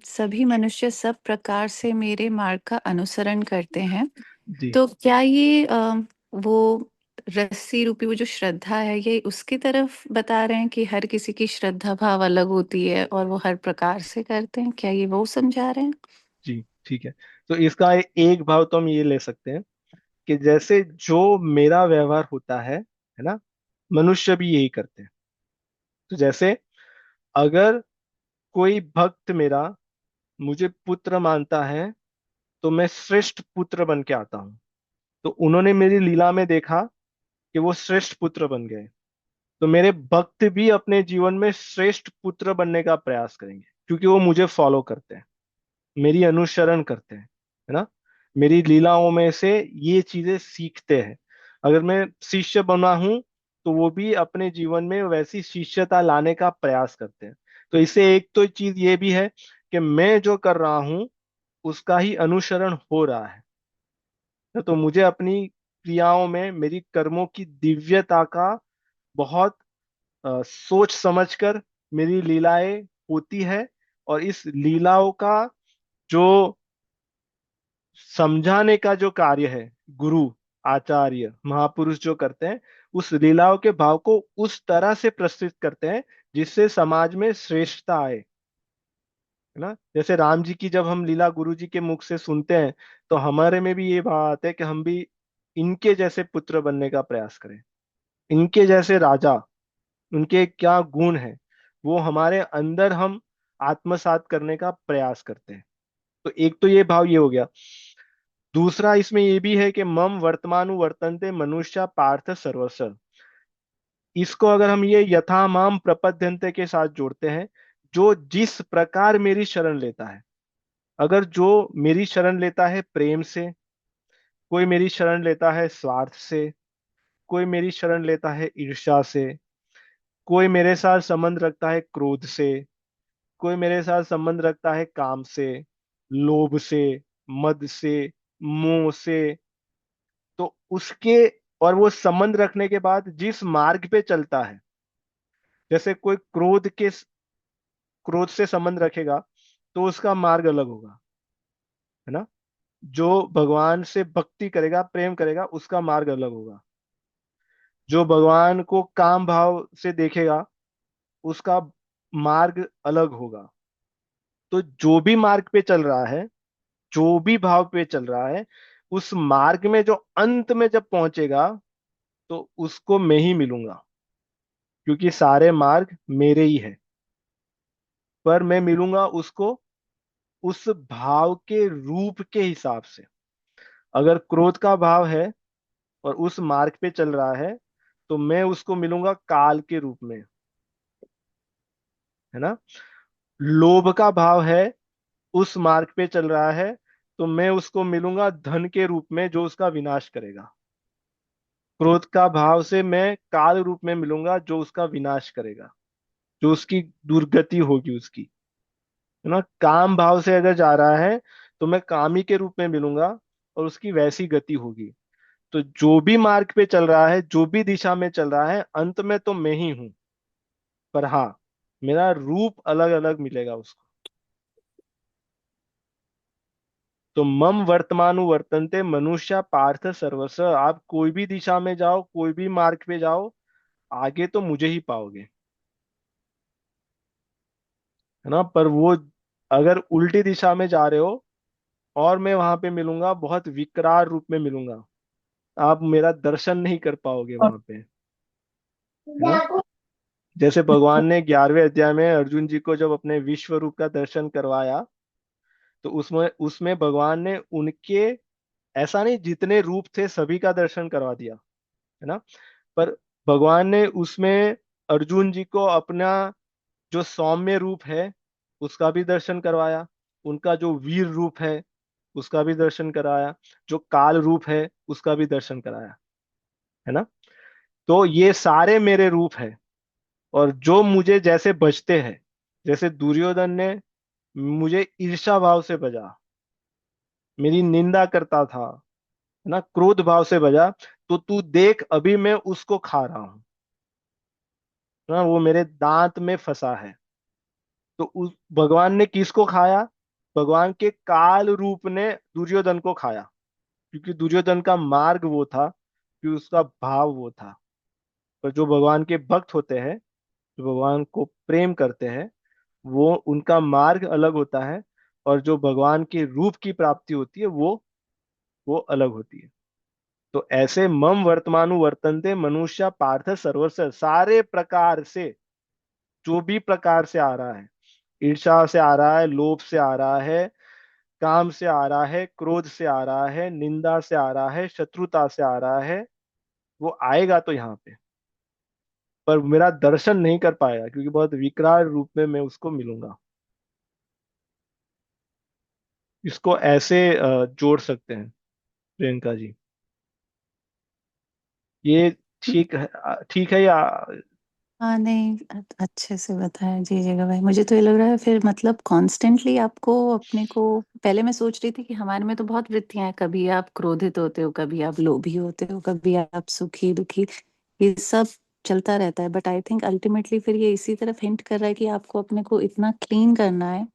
सभी मनुष्य सब प्रकार से मेरे मार्ग का अनुसरण करते हैं, जी। तो क्या ये वो रस्सी रूपी वो जो श्रद्धा है, ये उसकी तरफ बता रहे हैं कि हर किसी की श्रद्धा भाव अलग होती है और वो हर प्रकार से करते हैं, क्या ये वो समझा रहे हैं? जी ठीक है। तो इसका एक भाव तो हम ये ले सकते हैं कि जैसे जो मेरा व्यवहार होता है ना, मनुष्य भी यही करते हैं। तो जैसे अगर कोई भक्त मेरा मुझे पुत्र मानता है, तो मैं श्रेष्ठ पुत्र बन के आता हूँ। तो उन्होंने मेरी लीला में देखा कि वो श्रेष्ठ पुत्र बन गए, तो मेरे भक्त भी अपने जीवन में श्रेष्ठ पुत्र बनने का प्रयास करेंगे, क्योंकि वो मुझे फॉलो करते हैं, मेरी अनुसरण करते हैं, है ना। मेरी लीलाओं में से ये चीजें सीखते हैं। अगर मैं शिष्य बना हूं, तो वो भी अपने जीवन में वैसी शिष्यता लाने का प्रयास करते हैं। तो इससे एक तो चीज ये भी है कि मैं जो कर रहा हूं उसका ही अनुसरण हो रहा है। तो मुझे अपनी क्रियाओं में मेरी कर्मों की दिव्यता का बहुत सोच समझकर मेरी लीलाएं होती है। और इस लीलाओं का जो समझाने का जो कार्य है, गुरु आचार्य महापुरुष जो करते हैं, उस लीलाओं के भाव को उस तरह से प्रस्तुत करते हैं जिससे समाज में श्रेष्ठता आए, है ना। जैसे राम जी की जब हम लीला गुरु जी के मुख से सुनते हैं, तो हमारे में भी ये भाव आता है कि हम भी इनके जैसे पुत्र बनने का प्रयास करें, इनके जैसे राजा, उनके क्या गुण है वो हमारे अंदर हम आत्मसात करने का प्रयास करते हैं। तो एक तो ये भाव ये हो गया। दूसरा इसमें ये भी है कि मम वर्तमानु वर्तन्ते मनुष्य पार्थ सर्वस्व। इसको अगर हम ये यथा माम प्रपद्यन्ते के साथ जोड़ते हैं, जो जिस प्रकार मेरी शरण लेता है। अगर जो मेरी शरण लेता है प्रेम से, कोई मेरी शरण लेता है स्वार्थ से, कोई मेरी शरण लेता है ईर्ष्या से, कोई मेरे साथ संबंध रखता है क्रोध से, कोई मेरे साथ संबंध रखता है काम से, लोभ से, मद से, मोह से, तो उसके और वो संबंध रखने के बाद जिस मार्ग पे चलता है, जैसे कोई क्रोध से संबंध रखेगा, तो उसका मार्ग अलग होगा, है ना। जो भगवान से भक्ति करेगा, प्रेम करेगा, उसका मार्ग अलग होगा। जो भगवान को काम भाव से देखेगा, उसका मार्ग अलग होगा। तो जो भी मार्ग पे चल रहा है, जो भी भाव पे चल रहा है, उस मार्ग में जो अंत में जब पहुंचेगा, तो उसको मैं ही मिलूंगा, क्योंकि सारे मार्ग मेरे ही है। पर मैं मिलूंगा उसको उस भाव के रूप के हिसाब से। अगर क्रोध का भाव है और उस मार्ग पे चल रहा है, तो मैं उसको मिलूंगा काल के रूप में, है ना। लोभ का भाव है, उस मार्ग पे चल रहा है, तो मैं उसको मिलूंगा धन के रूप में जो उसका विनाश करेगा। क्रोध का भाव से मैं काल रूप में मिलूंगा जो उसका विनाश करेगा, जो उसकी दुर्गति होगी उसकी, है ना। काम भाव से अगर जा रहा है, तो मैं कामी के रूप में मिलूंगा और उसकी वैसी गति होगी। तो जो भी मार्ग पे चल रहा है, जो भी दिशा में चल रहा है, अंत में तो मैं ही हूं। पर हाँ, मेरा रूप अलग अलग मिलेगा उसको। तो मम वर्तमानु वर्तन्ते मनुष्य पार्थ सर्वस्व। आप कोई भी दिशा में जाओ, कोई भी मार्ग पे जाओ, आगे तो मुझे ही पाओगे, है ना। पर वो अगर उल्टी दिशा में जा रहे हो, और मैं वहां पे मिलूंगा, बहुत विकराल रूप में मिलूंगा, आप मेरा दर्शन नहीं कर पाओगे वहां पे, है ना। जैसे भगवान ने 11वें अध्याय में अर्जुन जी को जब अपने विश्व रूप का दर्शन करवाया, तो उसमें उसमें भगवान ने उनके, ऐसा नहीं जितने रूप थे सभी का दर्शन करवा दिया, है ना। पर भगवान ने उसमें अर्जुन जी को अपना जो सौम्य रूप है उसका भी दर्शन करवाया, उनका जो वीर रूप है उसका भी दर्शन कराया, जो काल रूप है उसका भी दर्शन कराया, है ना। तो ये सारे मेरे रूप है। और जो मुझे जैसे बजते हैं, जैसे दुर्योधन ने मुझे ईर्ष्या भाव से बजा, मेरी निंदा करता था, है ना, क्रोध भाव से बजा, तो तू देख अभी मैं उसको खा रहा हूं, है ना, वो मेरे दांत में फंसा है। तो उस भगवान ने किसको खाया? भगवान के काल रूप ने दुर्योधन को खाया, क्योंकि दुर्योधन का मार्ग वो था, कि उसका भाव वो था। पर जो भगवान के भक्त होते हैं, जो भगवान को प्रेम करते हैं, वो उनका मार्ग अलग होता है, और जो भगवान के रूप की प्राप्ति होती है वो अलग होती है। तो ऐसे मम वर्तमानु वर्तन्ते मनुष्य पार्थ सर्वस्व, सारे प्रकार से, जो भी प्रकार से आ रहा है, ईर्ष्या से आ रहा है, लोभ से आ रहा है, काम से आ रहा है, क्रोध से आ रहा है, निंदा से आ रहा है, शत्रुता से आ रहा है, वो आएगा तो यहाँ पे, पर मेरा दर्शन नहीं कर पाएगा, क्योंकि बहुत विकराल रूप में मैं उसको मिलूंगा। इसको ऐसे जोड़ सकते हैं प्रियंका जी। ये ठीक है या? हाँ नहीं, अच्छे से बताया जी जगह भाई। मुझे तो ये लग रहा है फिर मतलब कॉन्स्टेंटली आपको अपने को, पहले मैं सोच रही थी कि हमारे में तो बहुत वृत्तियां हैं, कभी आप क्रोधित होते हो, कभी आप लोभी होते हो, कभी आप सुखी दुखी, ये सब चलता रहता है। बट आई थिंक अल्टीमेटली फिर ये इसी तरफ हिंट कर रहा है कि आपको अपने को इतना क्लीन करना है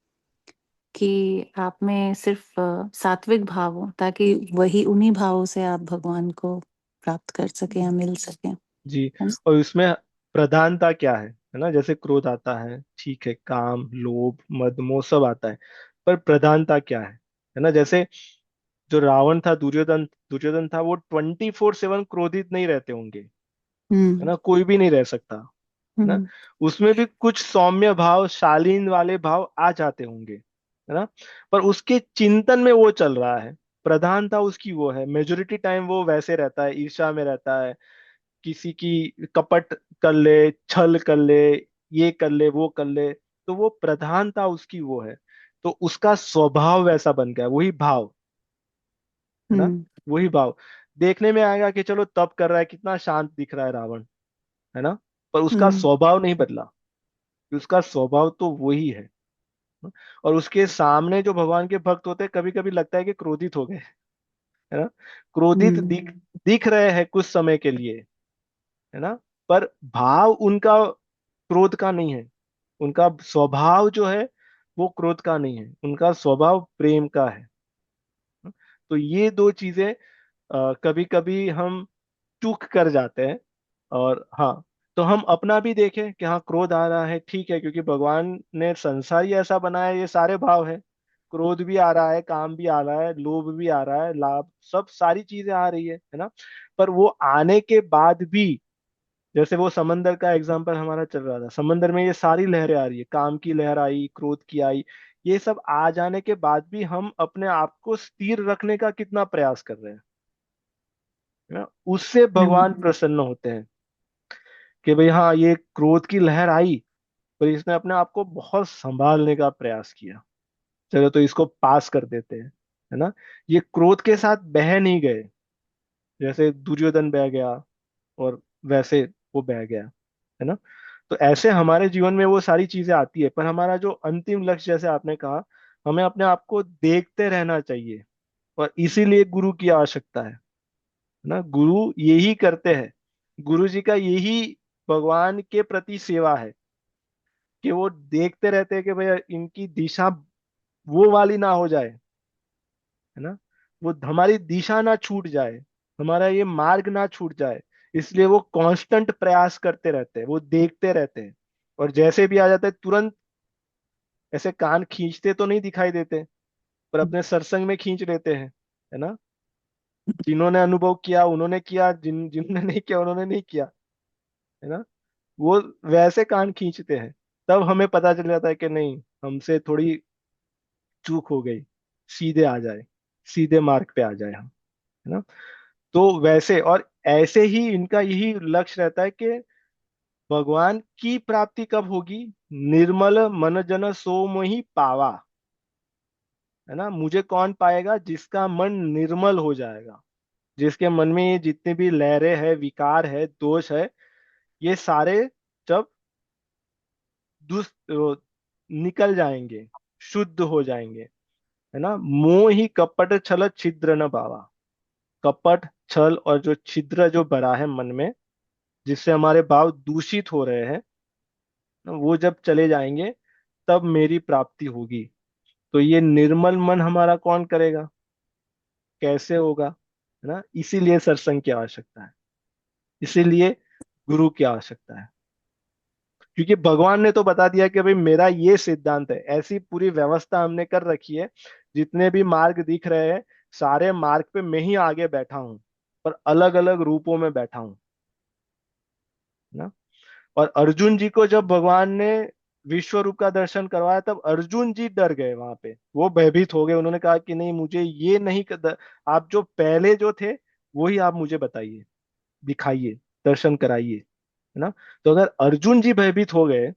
कि आप में सिर्फ सात्विक भाव हो, ताकि वही उन्हीं भावों से आप भगवान को प्राप्त कर सके या मिल सके। जी। और उसमें प्रधानता क्या है ना? जैसे क्रोध आता है, ठीक है, काम, लोभ, मद, मोह सब आता है, पर प्रधानता क्या है ना? जैसे जो रावण था, दुर्योधन दुर्योधन था, वो 24/7 क्रोधित नहीं रहते होंगे, है हम्म। ना? कोई भी नहीं रह सकता, है ना? हम्म। उसमें भी कुछ सौम्य भाव, शालीन वाले भाव आ जाते होंगे, है ना? पर उसके चिंतन में वो चल रहा है, प्रधानता उसकी वो है, मेजोरिटी टाइम वो वैसे रहता है, ईर्ष्या में रहता है, किसी की कपट कर ले, छल कर ले, ये कर ले, वो कर ले, तो वो प्रधानता उसकी वो है। तो उसका स्वभाव वैसा बन गया, वही भाव, है ना? हम्म। वही भाव देखने में आएगा कि चलो तप कर रहा है, कितना शांत दिख रहा है रावण, है ना? पर उसका हम्म। स्वभाव नहीं बदला, उसका स्वभाव तो वही है। और उसके सामने जो भगवान के भक्त होते हैं, कभी कभी लगता है कि क्रोधित हो गए, है ना? क्रोधित हम्म। दिख रहे हैं कुछ समय के लिए, है ना? पर भाव उनका क्रोध का नहीं है, उनका स्वभाव जो है वो क्रोध का नहीं है, उनका स्वभाव प्रेम का है। तो ये दो चीजें कभी कभी हम चूक कर जाते हैं। और हाँ, तो हम अपना भी देखें कि हाँ, क्रोध आ रहा है, ठीक है, क्योंकि भगवान ने संसार ही ऐसा बनाया है, ये सारे भाव है, क्रोध भी आ रहा है, काम भी आ रहा है, लोभ भी आ रहा है, लाभ, सब सारी चीजें आ रही है ना? पर वो आने के बाद भी, जैसे वो समंदर का एग्जांपल हमारा चल रहा था, समंदर में ये सारी लहरें आ रही है, काम की लहर आई, क्रोध की आई, ये सब आ जाने के बाद भी हम अपने आप को स्थिर रखने का कितना प्रयास कर रहे हैं, है ना? उससे भगवान हम्म। प्रसन्न होते हैं कि भाई हाँ, ये क्रोध की लहर आई, पर इसने अपने आप को बहुत संभालने का प्रयास किया, चलो तो इसको पास कर देते हैं, है ना? ये क्रोध के साथ बह नहीं गए, जैसे दुर्योधन बह गया, और वैसे वो बह गया, है ना? तो ऐसे हमारे जीवन में वो सारी चीजें आती है, पर हमारा जो अंतिम लक्ष्य, जैसे आपने कहा, हमें अपने आप को देखते रहना चाहिए, और इसीलिए गुरु की आवश्यकता है ना? गुरु यही करते हैं, गुरु जी का यही भगवान के प्रति सेवा है, कि वो देखते रहते हैं कि भैया इनकी दिशा वो वाली ना हो जाए, है ना? वो हमारी दिशा ना छूट जाए, हमारा ये मार्ग ना छूट जाए, इसलिए वो कांस्टेंट प्रयास करते रहते हैं, वो देखते रहते हैं। और जैसे भी आ जाता है, तुरंत ऐसे कान खींचते तो नहीं दिखाई देते, पर अपने सत्संग में खींच लेते हैं, है ना? जिन्होंने अनुभव किया उन्होंने किया, जिन्होंने नहीं किया उन्होंने नहीं किया, है ना? वो वैसे कान खींचते हैं, तब हमें पता चल जाता है कि नहीं, हमसे थोड़ी चूक हो गई, सीधे आ जाए, सीधे मार्ग पे आ जाए हम, है ना? तो वैसे और ऐसे ही इनका यही लक्ष्य रहता है कि भगवान की प्राप्ति कब होगी? निर्मल मन जन सो मोहि पावा, है ना? मुझे कौन पाएगा? जिसका मन निर्मल हो जाएगा, जिसके मन में ये जितनी भी लहरें है, विकार है, दोष है, ये सारे जब दुष्ट निकल जाएंगे, शुद्ध हो जाएंगे, है ना? मोह ही कपट छल छिद्र न पावा, कपट, छल और जो छिद्र जो भरा है मन में, जिससे हमारे भाव दूषित हो रहे हैं, वो जब चले जाएंगे, तब मेरी प्राप्ति होगी। तो ये निर्मल मन हमारा कौन करेगा? कैसे होगा? है ना? इसीलिए सत्संग की आवश्यकता है। इसीलिए गुरु की आवश्यकता है, क्योंकि भगवान ने तो बता दिया कि भाई मेरा ये सिद्धांत है, ऐसी पूरी व्यवस्था हमने कर रखी है। जितने भी मार्ग दिख रहे हैं, सारे मार्ग पे मैं ही आगे बैठा हूं, पर अलग अलग रूपों में बैठा हूं ना। और अर्जुन जी को जब भगवान ने विश्व रूप का दर्शन करवाया, तब अर्जुन जी डर गए, वहां पे वो भयभीत हो गए। उन्होंने कहा कि नहीं, मुझे ये नहीं आप जो पहले जो थे वही आप मुझे बताइए, दिखाइए, दर्शन कराइए, है ना। तो अगर अर्जुन जी भयभीत हो गए,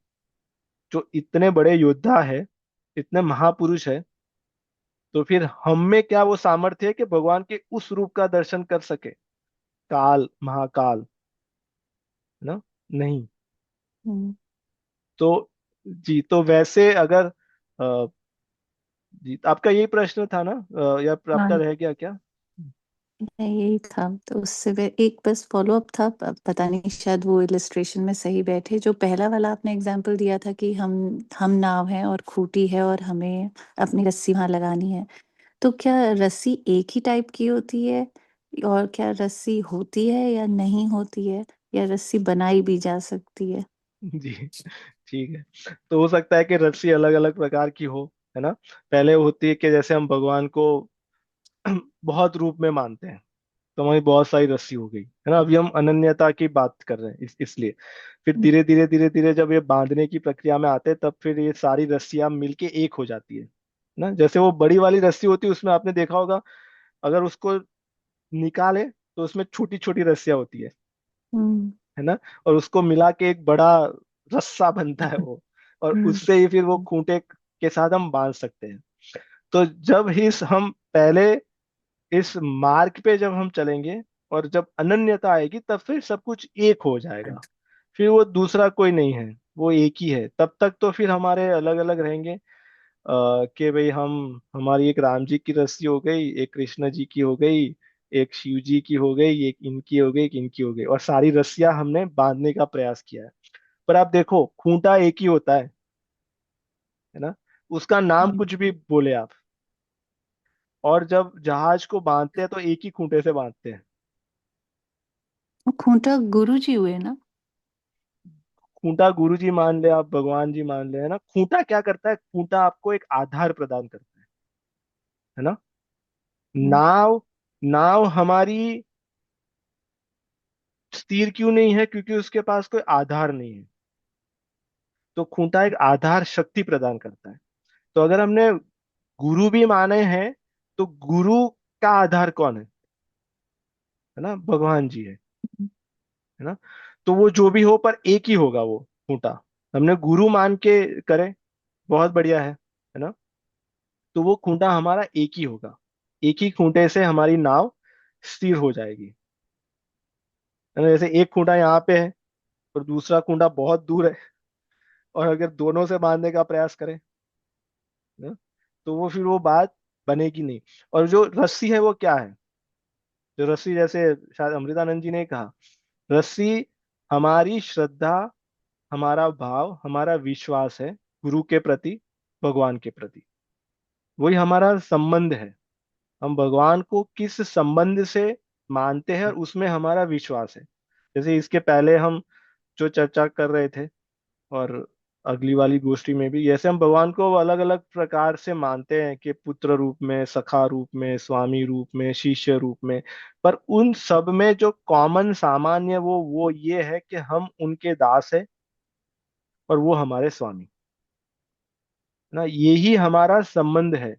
जो इतने बड़े योद्धा है, इतने महापुरुष है, तो फिर हम में क्या वो सामर्थ्य है कि भगवान के उस रूप का दर्शन कर सके, काल महाकाल, है ना। नहीं। हम्म, तो जी, तो वैसे अगर जी, आपका यही प्रश्न था ना, या आपका हाँ, रह गया क्या? नहीं यही था। तो उससे एक बस फॉलो अप था, पता नहीं शायद वो इलस्ट्रेशन में सही बैठे। जो पहला वाला आपने एग्जांपल दिया था कि हम नाव हैं और खूंटी है और हमें अपनी रस्सी वहां लगानी है, तो क्या रस्सी एक ही टाइप की होती है, और क्या रस्सी होती है या नहीं होती है, या रस्सी बनाई भी जा सकती है? जी, ठीक है। तो हो सकता है कि रस्सी अलग अलग प्रकार की हो, है ना। पहले होती है कि जैसे हम भगवान को बहुत रूप में मानते हैं, तो हमारी बहुत सारी रस्सी हो गई, है ना। अभी हम अनन्यता की बात कर रहे हैं, इसलिए फिर धीरे धीरे जब ये बांधने की प्रक्रिया में आते हैं, तब फिर ये सारी रस्सियां मिलके एक हो जाती है ना। जैसे वो बड़ी वाली रस्सी होती है, उसमें आपने देखा होगा, अगर उसको निकाले तो उसमें छोटी छोटी रस्सियां होती हम्म। है ना। और उसको मिला के एक बड़ा रस्सा बनता है वो, और हम्म। उससे ही फिर वो खूंटे के साथ हम बांध सकते हैं। तो जब इस हम पहले इस मार्ग पे जब हम चलेंगे, और जब अनन्यता आएगी, तब फिर सब कुछ एक हो जाएगा। फिर वो दूसरा कोई नहीं है, वो एक ही है। तब तक तो फिर हमारे अलग अलग रहेंगे, कि भाई हम हमारी एक राम जी की रस्सी हो गई, एक कृष्ण जी की हो गई, एक शिव जी की हो गई, एक इनकी हो गई, एक इनकी हो गई, और सारी रस्सियां हमने बांधने का प्रयास किया है। पर आप देखो, खूंटा एक ही होता है ना। उसका नाम हम्म। कुछ भी बोले आप, और जब जहाज को बांधते हैं तो एक ही खूंटे से बांधते हैं। वो खूंटा गुरु जी हुए ना? खूंटा गुरु जी मान ले, आप भगवान जी मान ले, है ना। खूंटा क्या करता है? खूंटा आपको एक आधार प्रदान करता है ना। हम्म। नाव नाव हमारी स्थिर क्यों नहीं है? क्योंकि उसके पास कोई आधार नहीं है। तो खूंटा एक आधार शक्ति प्रदान करता है। तो अगर हमने गुरु भी माने हैं, तो गुरु का आधार कौन है ना, भगवान जी है ना। तो वो जो भी हो, पर एक ही होगा वो खूंटा। हमने गुरु मान के करे, बहुत बढ़िया है ना। तो वो खूंटा हमारा एक ही होगा, एक ही खूंटे से हमारी नाव स्थिर हो जाएगी, है ना। जैसे एक खूंटा यहाँ पे है और दूसरा खूंटा बहुत दूर है, और अगर दोनों से बांधने का प्रयास करें ना, तो वो फिर वो बात बनेगी नहीं। और जो रस्सी है वो क्या है? जो रस्सी, जैसे शायद अमृतानंद जी ने कहा, रस्सी हमारी श्रद्धा, हमारा भाव, हमारा विश्वास है गुरु के प्रति, भगवान के प्रति। वही हमारा संबंध है। हम भगवान को किस संबंध से मानते हैं, और उसमें हमारा विश्वास है। जैसे इसके पहले हम जो चर्चा कर रहे थे, और अगली वाली गोष्ठी में भी, जैसे हम भगवान को अलग अलग प्रकार से मानते हैं, कि पुत्र रूप में, सखा रूप में, स्वामी रूप में, शिष्य रूप में। पर उन सब में जो कॉमन सामान्य, वो ये है कि हम उनके दास है, और वो हमारे स्वामी ना। यही हमारा संबंध है,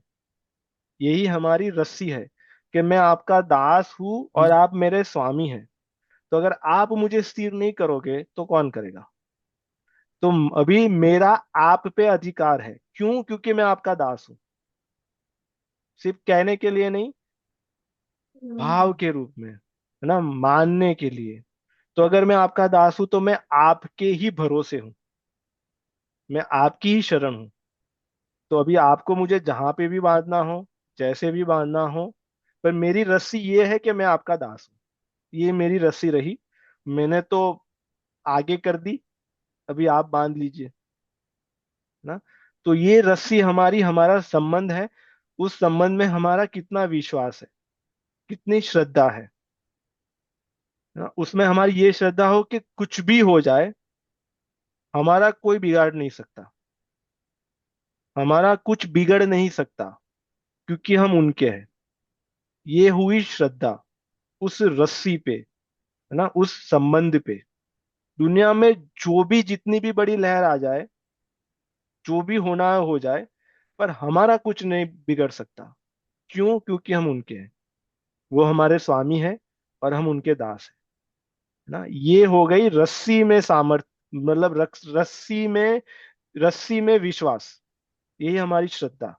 यही हमारी रस्सी है, कि मैं आपका दास हूं और आप मेरे स्वामी हैं। तो अगर आप मुझे स्थिर नहीं करोगे, तो कौन करेगा? तो अभी मेरा आप पे अधिकार है, क्यों? क्योंकि मैं आपका दास हूं, सिर्फ कहने के लिए नहीं, भाव के रूप में, है ना, मानने के लिए। तो अगर मैं आपका दास हूं, तो मैं आपके ही भरोसे हूं, मैं आपकी ही शरण हूं। तो अभी आपको मुझे जहां पे भी बांधना हो, जैसे भी बांधना हो, पर मेरी रस्सी ये है कि मैं आपका दास हूं। ये मेरी रस्सी रही, मैंने तो आगे कर दी, अभी आप बांध लीजिए ना। तो ये रस्सी हमारी, हमारा संबंध है। उस संबंध में हमारा कितना विश्वास है, कितनी श्रद्धा है ना, उसमें हमारी ये श्रद्धा हो कि कुछ भी हो जाए हमारा कोई बिगाड़ नहीं सकता, हमारा कुछ बिगड़ नहीं सकता, क्योंकि हम उनके हैं। ये हुई श्रद्धा उस रस्सी पे, है ना, उस संबंध पे। दुनिया में जो भी जितनी भी बड़ी लहर आ जाए, जो भी होना हो जाए, पर हमारा कुछ नहीं बिगड़ सकता। क्यों? क्योंकि हम उनके हैं, वो हमारे स्वामी है और हम उनके दास हैं। ना, ये हो गई रस्सी में सामर्थ्य, मतलब रस्सी में विश्वास। यही हमारी श्रद्धा,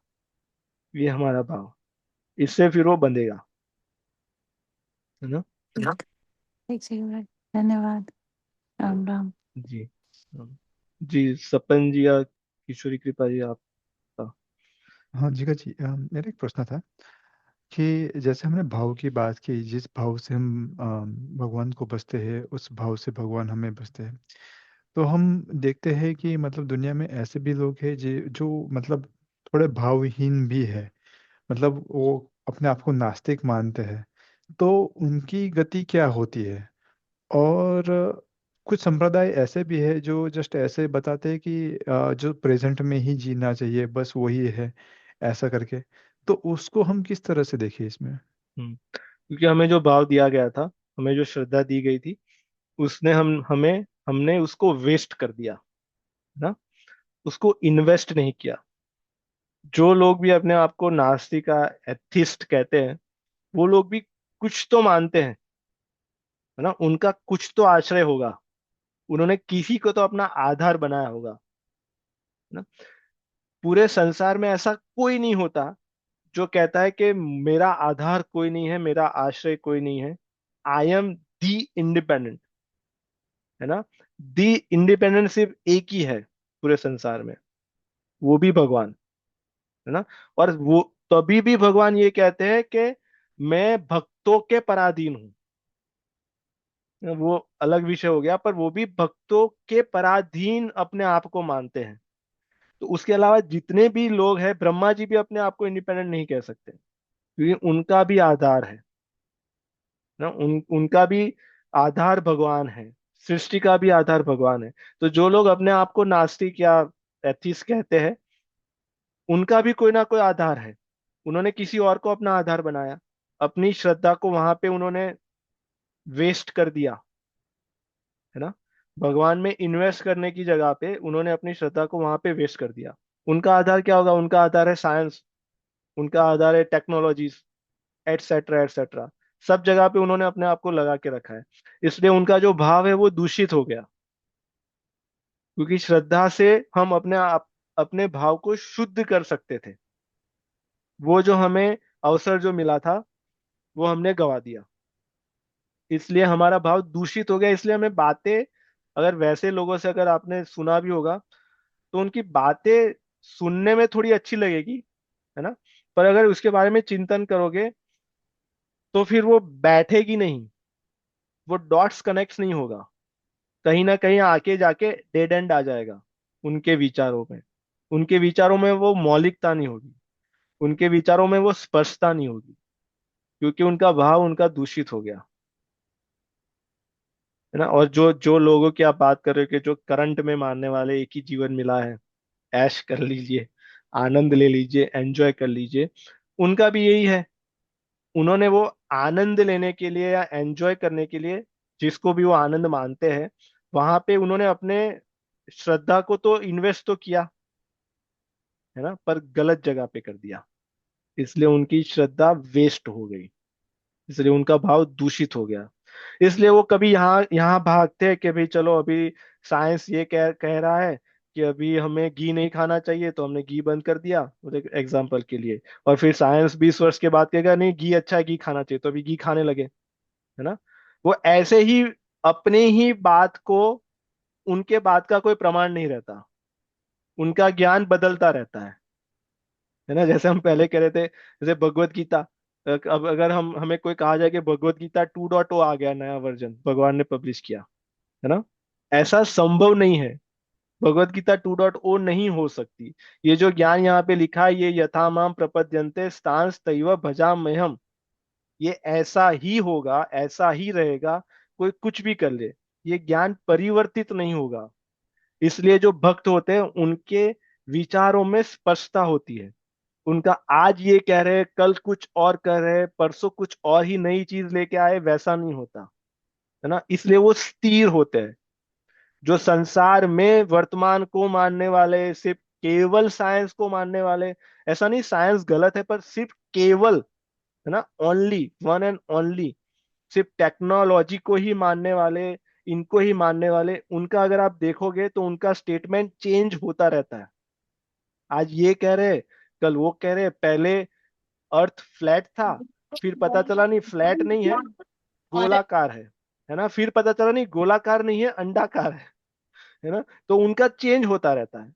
ये हमारा भाव। इससे फिर वो बंधेगा, है ना। ठीक ठीक जी भाई, धन्यवाद। राम राम। जी। हाँ। जी, सपन जी या किशोरी कृपा जी, आपका। हाँ जीगा जी, मेरा एक प्रश्न था कि जैसे हमने भाव की बात की, जिस भाव से हम भगवान को बसते हैं उस भाव से भगवान हमें बसते हैं। तो हम देखते हैं कि मतलब दुनिया में ऐसे भी लोग हैं जो मतलब थोड़े भावहीन भी है, मतलब वो अपने आप को नास्तिक मानते हैं। तो उनकी गति क्या होती है? और कुछ संप्रदाय ऐसे भी है जो जस्ट ऐसे बताते हैं कि जो प्रेजेंट में ही जीना चाहिए बस वही है, ऐसा करके। तो उसको हम किस तरह से देखें इसमें? क्योंकि हमें जो भाव दिया गया था, हमें जो श्रद्धा दी गई थी, उसने हमने उसको वेस्ट कर दिया, है ना, उसको इन्वेस्ट नहीं किया। जो लोग भी अपने आप को नास्तिक या एथिस्ट कहते हैं, वो लोग भी कुछ तो मानते हैं, है ना, उनका कुछ तो आश्रय होगा, उन्होंने किसी को तो अपना आधार बनाया होगा, है ना। पूरे संसार में ऐसा कोई नहीं होता जो कहता है कि मेरा आधार कोई नहीं है, मेरा आश्रय कोई नहीं है, आई एम दी इंडिपेंडेंट, है ना। दी इंडिपेंडेंट सिर्फ एक ही है पूरे संसार में, वो भी भगवान, है ना। और वो तभी भी भगवान ये कहते हैं कि मैं भक्तों के पराधीन हूँ। वो अलग विषय हो गया, पर वो भी भक्तों के पराधीन अपने आप को मानते हैं। तो उसके अलावा जितने भी लोग हैं, ब्रह्मा जी भी अपने आप को इंडिपेंडेंट नहीं कह सकते, क्योंकि उनका भी आधार है ना, उनका भी आधार भगवान है, सृष्टि का भी आधार भगवान है। तो जो लोग अपने आप को नास्तिक या एथिस्ट कहते हैं, उनका भी कोई ना कोई आधार है। उन्होंने किसी और को अपना आधार बनाया, अपनी श्रद्धा को वहां पे उन्होंने वेस्ट कर दिया, है ना। भगवान में इन्वेस्ट करने की जगह पे उन्होंने अपनी श्रद्धा को वहां पे वेस्ट कर दिया। उनका आधार क्या होगा? उनका आधार है साइंस, उनका आधार है टेक्नोलॉजीज, एटसेट्रा एटसेट्रा। सब जगह पे उन्होंने अपने आप को लगा के रखा है, इसलिए उनका जो भाव है वो दूषित हो गया। क्योंकि श्रद्धा से हम अपने भाव को शुद्ध कर सकते थे, वो जो हमें अवसर जो मिला था वो हमने गवा दिया, इसलिए हमारा भाव दूषित हो गया। इसलिए हमें बातें, अगर वैसे लोगों से अगर आपने सुना भी होगा, तो उनकी बातें सुनने में थोड़ी अच्छी लगेगी, है ना, पर अगर उसके बारे में चिंतन करोगे तो फिर वो बैठेगी नहीं, वो डॉट्स कनेक्ट नहीं होगा, कहीं ना कहीं आके जाके डेड एंड आ जाएगा उनके विचारों में। उनके विचारों में वो मौलिकता नहीं होगी, उनके विचारों में वो स्पष्टता नहीं होगी, क्योंकि उनका भाव उनका दूषित हो गया, है ना। और जो जो लोगों की आप बात कर रहे हो कि जो करंट में मारने वाले, एक ही जीवन मिला है, ऐश कर लीजिए, आनंद ले लीजिए, एंजॉय कर लीजिए, उनका भी यही है। उन्होंने वो आनंद लेने के लिए या एंजॉय करने के लिए, जिसको भी वो आनंद मानते हैं, वहां पे उन्होंने अपने श्रद्धा को तो इन्वेस्ट तो किया, है ना, पर गलत जगह पे कर दिया, इसलिए उनकी श्रद्धा वेस्ट हो गई, इसलिए उनका भाव दूषित हो गया। इसलिए वो कभी यहाँ यहाँ भागते हैं कि भाई चलो अभी साइंस ये कह रहा है कि अभी हमें घी नहीं खाना चाहिए, तो हमने घी बंद कर दिया, एग्जाम्पल के लिए। और फिर साइंस 20 वर्ष के बाद कहेगा नहीं घी अच्छा है, घी खाना चाहिए, तो अभी घी खाने लगे, है ना। वो ऐसे ही अपने ही बात को, उनके बात का कोई प्रमाण नहीं रहता, उनका ज्ञान बदलता रहता है ना। जैसे हम पहले कह रहे थे, जैसे भगवत गीता, अब अगर हमें कोई कहा जाए कि भगवत गीता 2.0 आ गया, नया वर्जन भगवान ने पब्लिश किया, है ना, ऐसा संभव नहीं है। भगवत गीता 2.0 नहीं हो सकती। ये जो ज्ञान यहाँ पे लिखा है, ये यथा माम प्रपद्यन्ते स्तांस तैव भजाम्यहम्, ये ऐसा ही होगा, ऐसा ही रहेगा, कोई कुछ भी कर ले, ये ज्ञान परिवर्तित नहीं होगा। इसलिए जो भक्त होते हैं उनके विचारों में स्पष्टता होती है। उनका आज ये कह रहे हैं, कल कुछ और कर रहे हैं, परसों कुछ और ही नई चीज लेके आए, वैसा नहीं होता, है ना। इसलिए वो स्थिर होते हैं। जो संसार में वर्तमान को मानने वाले, सिर्फ केवल साइंस को मानने वाले, ऐसा नहीं साइंस गलत है, पर सिर्फ केवल, है ना, ओनली वन एंड ओनली, सिर्फ टेक्नोलॉजी को ही मानने वाले, इनको ही मानने वाले, उनका अगर आप देखोगे तो उनका स्टेटमेंट चेंज होता रहता है। आज ये कह रहे, कल वो कह रहे, पहले अर्थ फ्लैट था, फिर पता चला नहीं फ्लैट नहीं है, गोलाकार है ना, फिर पता चला नहीं गोलाकार नहीं है, अंडाकार है ना। तो उनका चेंज होता रहता है।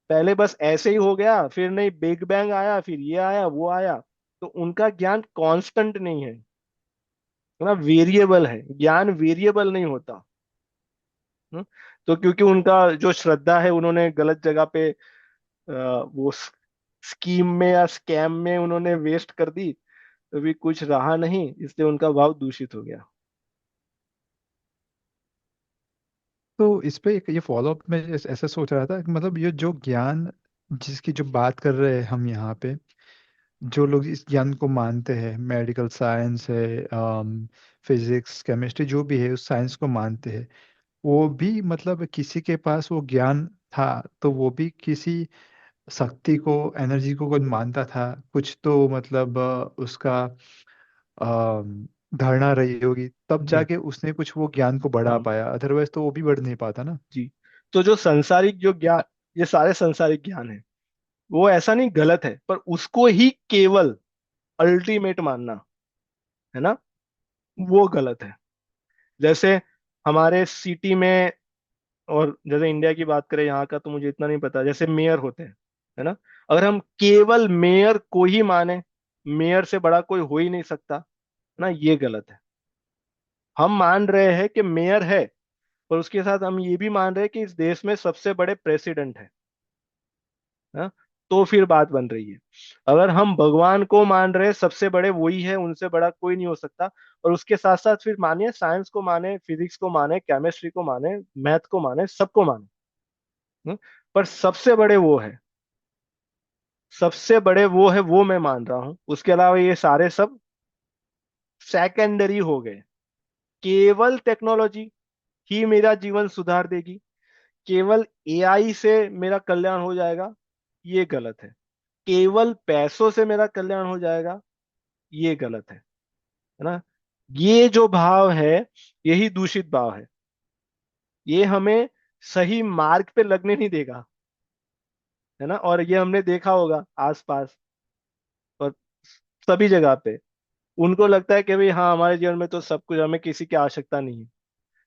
पहले बस ऐसे ही हो गया, फिर नहीं बिग बैंग आया, फिर ये आया वो आया। तो उनका ज्ञान कांस्टेंट नहीं है ना, वेरिएबल है, ज्ञान वेरिएबल नहीं होता। हम्म? तो क्योंकि उनका जो श्रद्धा है उन्होंने गलत जगह पे वो स्कीम में या स्कैम में उन्होंने वेस्ट कर दी, तो भी कुछ रहा नहीं, इसलिए उनका भाव दूषित हो गया। तो इस पे एक ये फॉलो अप में ऐसा सोच रहा था कि मतलब ये जो ज्ञान जिसकी जो बात कर रहे हैं हम यहाँ पे, जो लोग इस ज्ञान को मानते हैं, मेडिकल साइंस है, फिजिक्स केमिस्ट्री जो भी है उस साइंस को मानते हैं, वो भी मतलब किसी के पास वो ज्ञान था तो वो भी किसी शक्ति को, एनर्जी को कुछ मानता था, कुछ तो मतलब उसका धारणा रही होगी, तब जी जाके उसने कुछ वो ज्ञान को बढ़ा हाँ पाया, अदरवाइज तो वो भी बढ़ नहीं पाता ना। जी। तो जो संसारिक जो ज्ञान, ये सारे संसारिक ज्ञान है, वो ऐसा नहीं गलत है, पर उसको ही केवल अल्टीमेट मानना, है ना, वो गलत है। जैसे हमारे सिटी में, और जैसे इंडिया की बात करें यहाँ का, तो मुझे इतना नहीं पता, जैसे मेयर होते हैं, है ना, अगर हम केवल मेयर को ही माने, मेयर से बड़ा कोई हो ही नहीं सकता ना, ये गलत है। हम मान रहे हैं कि मेयर है, पर उसके साथ हम ये भी मान रहे हैं कि इस देश में सबसे बड़े प्रेसिडेंट है। तो फिर बात बन रही है। अगर हम भगवान को मान रहे हैं, सबसे बड़े वही है, उनसे बड़ा कोई नहीं हो सकता, और उसके साथ साथ फिर मानिए साइंस को माने, फिजिक्स को माने, केमिस्ट्री को माने, मैथ को माने, सबको माने, हम्म, पर सबसे बड़े वो है, सबसे बड़े वो है, वो मैं मान रहा हूं। उसके अलावा ये सारे सब सेकेंडरी हो गए। केवल टेक्नोलॉजी ही मेरा जीवन सुधार देगी, केवल एआई से मेरा कल्याण हो जाएगा, ये गलत है। केवल पैसों से मेरा कल्याण हो जाएगा, ये गलत है ना। ये जो भाव है, यही दूषित भाव है। ये हमें सही मार्ग पे लगने नहीं देगा, है ना। और ये हमने देखा होगा आसपास और सभी जगह पे, उनको लगता है कि भाई हाँ, हमारे जीवन में तो सब कुछ, हमें किसी की आवश्यकता नहीं है,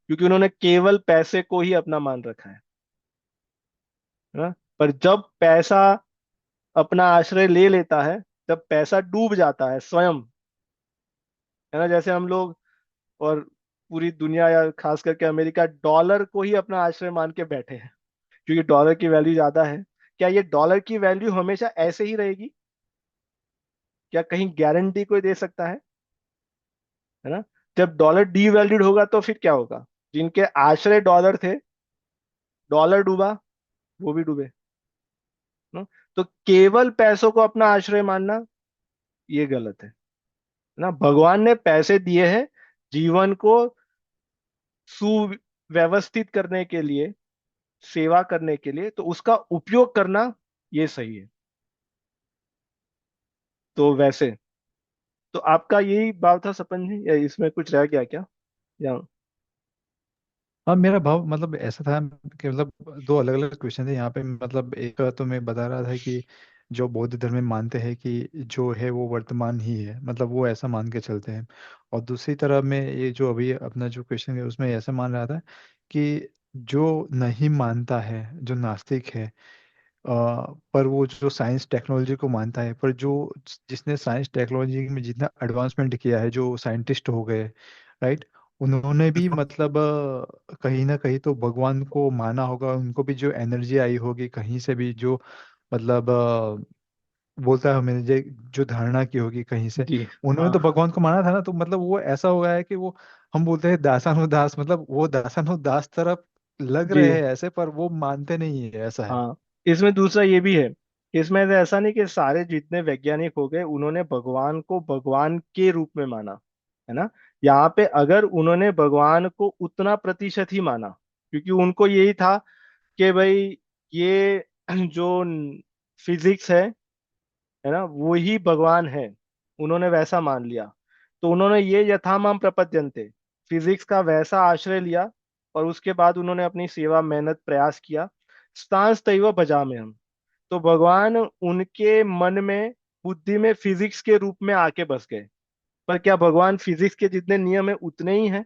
क्योंकि उन्होंने केवल पैसे को ही अपना मान रखा है ना। पर जब पैसा अपना आश्रय ले लेता है, जब पैसा डूब जाता है स्वयं, है ना, जैसे हम लोग और पूरी दुनिया या खास करके अमेरिका डॉलर को ही अपना आश्रय मान के बैठे हैं, क्योंकि डॉलर की वैल्यू ज्यादा है। क्या ये डॉलर की वैल्यू हमेशा ऐसे ही रहेगी? क्या कहीं गारंटी कोई दे सकता है ना। जब डॉलर डीवैल्यूड होगा तो फिर क्या होगा? जिनके आश्रय डॉलर थे, डॉलर डूबा, वो भी डूबे ना। तो केवल पैसों को अपना आश्रय मानना, ये गलत है ना। भगवान ने पैसे दिए हैं जीवन को सुव्यवस्थित करने के लिए, सेवा करने के लिए, तो उसका उपयोग करना ये सही है। तो वैसे तो आपका यही भाव था सपन जी, या इसमें कुछ रह गया क्या? या हाँ, मेरा भाव मतलब ऐसा था कि मतलब दो अलग अलग क्वेश्चन थे यहाँ पे। मतलब एक तो मैं बता रहा था कि जो बौद्ध धर्म में मानते हैं कि जो है वो वर्तमान ही है, मतलब वो ऐसा मान के चलते हैं। और दूसरी तरफ में ये जो अभी अपना जो क्वेश्चन है उसमें ऐसा मान रहा था कि जो नहीं मानता है, जो नास्तिक है, पर वो जो साइंस टेक्नोलॉजी को मानता है, पर जो जिसने साइंस टेक्नोलॉजी में जितना एडवांसमेंट किया है, जो साइंटिस्ट हो गए, राइट, उन्होंने भी मतलब कहीं ना कहीं तो भगवान को माना होगा, उनको भी जो एनर्जी आई होगी कहीं से भी, जो मतलब बोलता है मैंने जो धारणा की होगी कहीं से, जी। उन्होंने हाँ तो भगवान को माना था ना, तो मतलब वो ऐसा हो गया है कि वो, हम बोलते हैं दासानुदास, मतलब वो दासानुदास तरफ लग जी। रहे हैं ऐसे, पर वो मानते नहीं है, ऐसा है। हाँ, इसमें दूसरा ये भी है कि इसमें से ऐसा नहीं कि सारे जितने वैज्ञानिक हो गए उन्होंने भगवान को भगवान के रूप में माना, है ना। यहाँ पे अगर उन्होंने भगवान को उतना प्रतिशत ही माना, क्योंकि उनको यही था कि भाई ये जो फिजिक्स है ना, वो ही भगवान है, उन्होंने वैसा मान लिया। तो उन्होंने ये यथामाम प्रपद्यन्ते, फिजिक्स का वैसा आश्रय लिया, और उसके बाद उन्होंने अपनी सेवा मेहनत प्रयास किया। स्तांस तैव भजाम्यहम्, हम, तो भगवान उनके मन में, बुद्धि में फिजिक्स के रूप में आके बस गए। पर क्या भगवान फिजिक्स के जितने नियम है उतने ही हैं?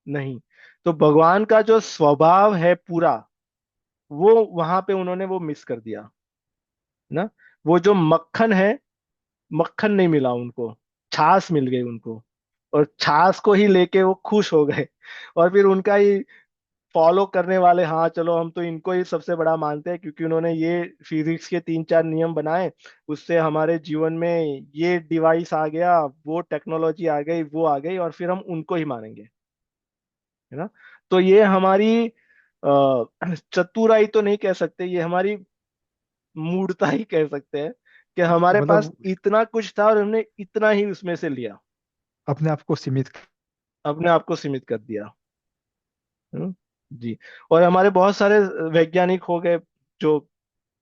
नहीं। तो भगवान का जो स्वभाव है पूरा, वो वहां पे उन्होंने वो मिस कर दिया, ना। वो जो मक्खन है, मक्खन नहीं मिला उनको, छाछ मिल गई उनको, और छाछ को ही लेके वो खुश हो गए। और फिर उनका ही फॉलो करने वाले, हाँ चलो हम तो इनको ही सबसे बड़ा मानते हैं, क्योंकि उन्होंने ये फिजिक्स के 3-4 नियम बनाए, उससे हमारे जीवन में ये डिवाइस आ गया, वो टेक्नोलॉजी आ गई, वो आ गई, और फिर हम उनको ही मानेंगे, है ना। तो ये हमारी चतुराई तो नहीं कह सकते, ये हमारी मूर्खता ही कह सकते हैं, कि हमारे पास मतलब इतना कुछ था और हमने इतना ही उसमें से लिया, अपने आप को सीमित अपने आप को सीमित कर दिया। हम्म, जी। और हमारे बहुत सारे वैज्ञानिक हो गए जो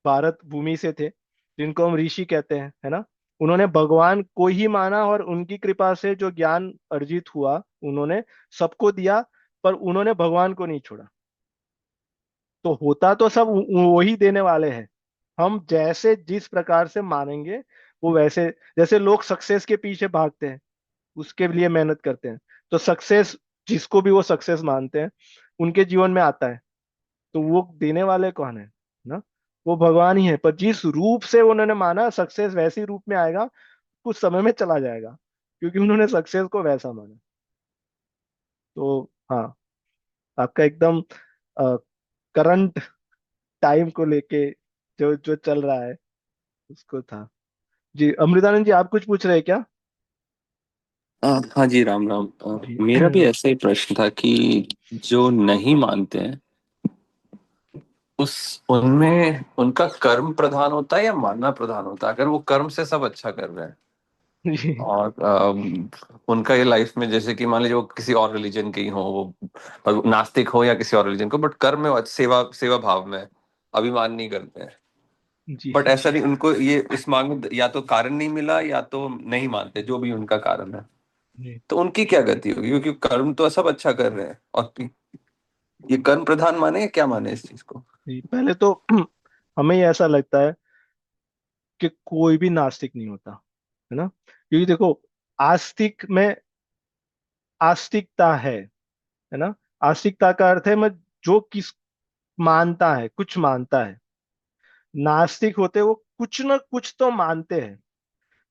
भारत भूमि से थे, जिनको हम ऋषि कहते हैं, है ना। उन्होंने भगवान को ही माना, और उनकी कृपा से जो ज्ञान अर्जित हुआ उन्होंने सबको दिया, पर उन्होंने भगवान को नहीं छोड़ा। तो होता तो सब वही देने वाले हैं, हम जैसे जिस प्रकार से मानेंगे वो वैसे। जैसे लोग सक्सेस के पीछे भागते हैं, उसके लिए मेहनत करते हैं, तो सक्सेस, जिसको भी वो सक्सेस मानते हैं, उनके जीवन में आता है, तो वो देने वाले कौन है, ना। वो भगवान ही है, पर जिस रूप से उन्होंने माना, सक्सेस वैसी रूप में आएगा, कुछ समय में चला जाएगा, क्योंकि उन्होंने सक्सेस को वैसा माना। तो हाँ, आपका एकदम करंट टाइम को लेके जो जो चल रहा है उसको था। जी, अमृतानंद जी, आप कुछ पूछ रहे हैं क्या? हाँ जी, राम राम। जी। मेरा भी ऐसा ही प्रश्न था कि जो नहीं मानते हैं, उस उनमें उनका कर्म प्रधान होता है या मानना प्रधान होता है? अगर वो कर्म से सब अच्छा कर रहे हैं जी। और उनका ये लाइफ में, जैसे कि मान लीजिए वो किसी और रिलीजन के ही हो, वो नास्तिक हो या किसी और रिलीजन को, बट कर्म में वो सेवा सेवा भाव में है, अभिमान नहीं करते हैं। जी। बट ऐसा नहीं, उनको ये इस मार्ग में या तो कारण नहीं मिला या तो नहीं मानते, जो भी उनका कारण है। जी। तो उनकी क्या गति होगी? क्योंकि कर्म तो सब अच्छा कर रहे हैं, और ये कर्म प्रधान माने या क्या माने इस चीज को? जी, पहले तो हमें ही ऐसा लगता है कि कोई भी नास्तिक नहीं होता, है ना। क्योंकि देखो, आस्तिक में आस्तिकता है ना। आस्तिकता का अर्थ है मैं जो किस मानता है, कुछ मानता है। नास्तिक होते वो कुछ ना कुछ तो मानते हैं।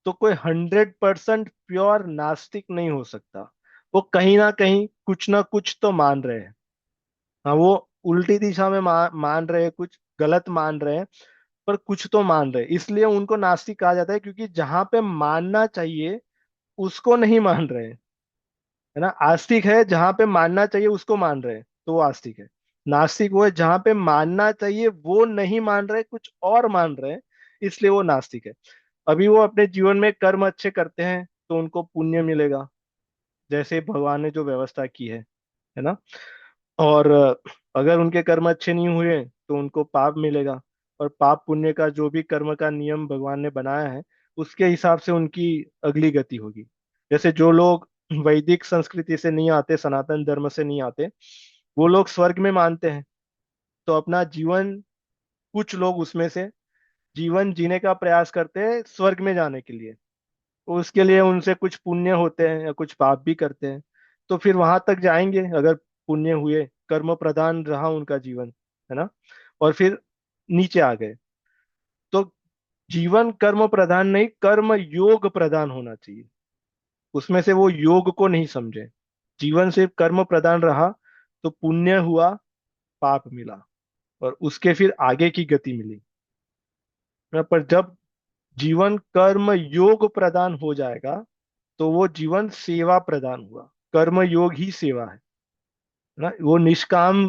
तो कोई 100% प्योर नास्तिक नहीं हो सकता, वो कहीं ना कहीं कुछ ना कुछ तो मान रहे हैं। हाँ, वो उल्टी दिशा में मान रहे हैं, कुछ गलत मान रहे हैं, पर कुछ तो मान रहे हैं, इसलिए उनको नास्तिक कहा जाता है। क्योंकि जहां पे मानना चाहिए उसको नहीं मान रहे हैं, है ना। आस्तिक है जहां पे मानना चाहिए उसको मान रहे हैं, तो वो आस्तिक है। नास्तिक वो है जहां पे मानना चाहिए वो नहीं मान रहे, कुछ और मान रहे हैं, इसलिए वो नास्तिक है। अभी वो अपने जीवन में कर्म अच्छे करते हैं तो उनको पुण्य मिलेगा, जैसे भगवान ने जो व्यवस्था की है ना। और अगर उनके कर्म अच्छे नहीं हुए तो उनको पाप मिलेगा। और पाप पुण्य का जो भी कर्म का नियम भगवान ने बनाया है, उसके हिसाब से उनकी अगली गति होगी। जैसे जो लोग वैदिक संस्कृति से नहीं आते, सनातन धर्म से नहीं आते, वो लोग स्वर्ग में मानते हैं, तो अपना जीवन, कुछ लोग उसमें से जीवन जीने का प्रयास करते हैं स्वर्ग में जाने के लिए। उसके लिए उनसे कुछ पुण्य होते हैं या कुछ पाप भी करते हैं, तो फिर वहां तक जाएंगे अगर पुण्य हुए, कर्म प्रधान रहा उनका जीवन, है ना। और फिर नीचे आ गए, तो जीवन कर्म प्रधान नहीं, कर्म योग प्रधान होना चाहिए। उसमें से वो योग को नहीं समझे, जीवन सिर्फ कर्म प्रधान रहा, तो पुण्य हुआ, पाप मिला, और उसके फिर आगे की गति मिली। पर जब जीवन कर्म योग प्रदान हो जाएगा तो वो जीवन सेवा प्रदान हुआ। कर्म योग ही सेवा है ना, वो निष्काम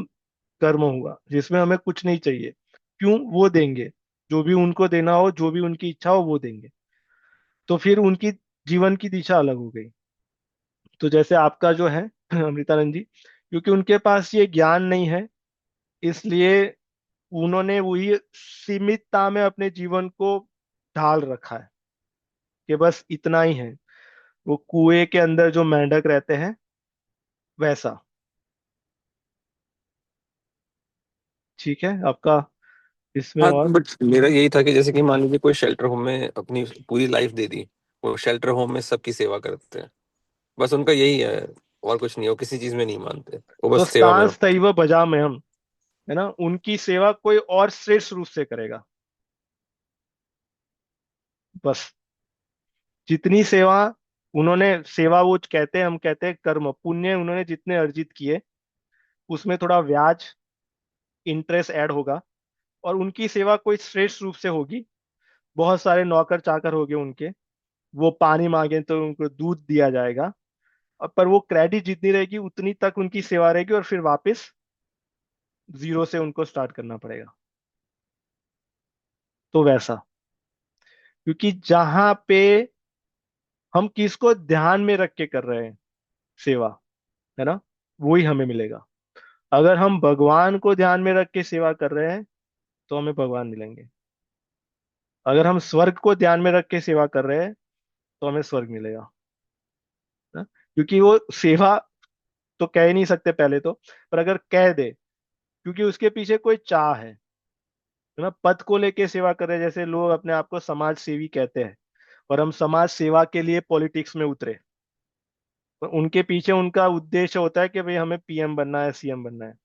कर्म हुआ जिसमें हमें कुछ नहीं चाहिए। क्यों? वो देंगे, जो भी उनको देना हो, जो भी उनकी इच्छा हो वो देंगे। तो फिर उनकी जीवन की दिशा अलग हो गई। तो जैसे आपका जो है अमृतानंद जी, क्योंकि उनके पास ये ज्ञान नहीं है, इसलिए उन्होंने वही सीमितता में अपने जीवन को ढाल रखा है कि बस इतना ही है। वो कुएं के अंदर जो मेंढक रहते हैं वैसा। ठीक है आपका इसमें हाँ, और। बट मेरा यही था कि जैसे कि मान लीजिए कोई शेल्टर होम में अपनी पूरी लाइफ दे दी, वो शेल्टर होम में सबकी सेवा करते हैं, बस उनका यही है, और कुछ नहीं, वो किसी चीज में नहीं मानते, वो तो बस सेवा में स्तांस होते हैं। तैव भजा में हम, है ना, उनकी सेवा कोई और श्रेष्ठ रूप से करेगा। बस जितनी सेवा उन्होंने, सेवा वो कहते हैं, हम कहते हैं कर्म पुण्य, उन्होंने जितने अर्जित किए उसमें थोड़ा ब्याज इंटरेस्ट ऐड होगा, और उनकी सेवा कोई श्रेष्ठ रूप से होगी। बहुत सारे नौकर चाकर होंगे उनके, वो पानी मांगे तो उनको दूध दिया जाएगा। पर वो क्रेडिट जितनी रहेगी उतनी तक उनकी सेवा रहेगी, और फिर वापस जीरो से उनको स्टार्ट करना पड़ेगा। तो वैसा, क्योंकि जहां पे हम किसको ध्यान में रख के कर रहे हैं सेवा, है ना, वही हमें मिलेगा। अगर हम भगवान को ध्यान में रख के सेवा कर रहे हैं तो हमें भगवान मिलेंगे। अगर हम स्वर्ग को ध्यान में रख के सेवा कर रहे हैं तो हमें स्वर्ग मिलेगा ना? क्योंकि वो सेवा तो कह ही नहीं सकते पहले तो, पर अगर कह दे, क्योंकि उसके पीछे कोई चाह है ना। पद को लेके सेवा कर रहे हैं, जैसे लोग अपने आप को समाज सेवी कहते हैं, और हम समाज सेवा के लिए पॉलिटिक्स में उतरे, तो उनके पीछे उनका उद्देश्य होता है कि भाई हमें पीएम बनना है, सीएम बनना है।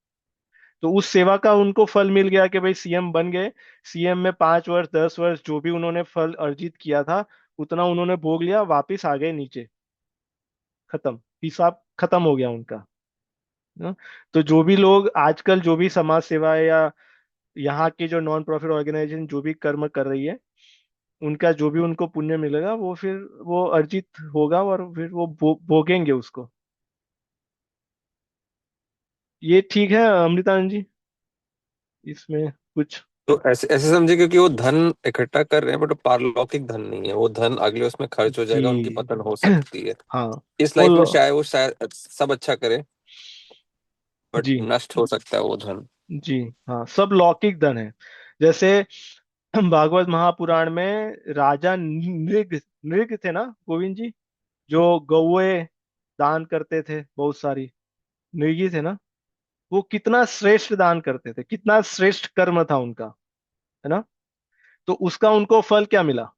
तो उस सेवा का उनको फल मिल गया कि भाई सीएम बन गए। सीएम में 5 वर्ष 10 वर्ष जो भी उन्होंने फल अर्जित किया था उतना उन्होंने भोग लिया, वापिस आ गए नीचे, खत्म, हिसाब खत्म हो गया उनका ना? तो जो भी लोग आजकल जो भी समाज सेवा है, या यहाँ की जो नॉन प्रॉफिट ऑर्गेनाइजेशन जो भी कर्म कर रही है, उनका जो भी उनको पुण्य मिलेगा वो फिर वो अर्जित होगा, और फिर वो भोगेंगे उसको। ये ठीक है अमृतानंद जी, इसमें कुछ। तो ऐसे ऐसे समझे, क्योंकि वो धन इकट्ठा कर रहे हैं बट वो पारलौकिक धन नहीं है, वो धन अगले उसमें खर्च हो जाएगा, उनकी जी पतन हो सकती है। हाँ इस वो लाइफ में शायद वो शायद सब अच्छा करे, बट जी नष्ट हो सकता है वो धन। जी हाँ, सब लौकिक धन है। जैसे भागवत महापुराण में राजा नृग, नृग थे ना गोविंद जी, जो गौए दान करते थे बहुत सारी, नृगी थे ना। वो कितना श्रेष्ठ दान करते थे, कितना श्रेष्ठ कर्म था उनका, है ना। तो उसका उनको फल क्या मिला?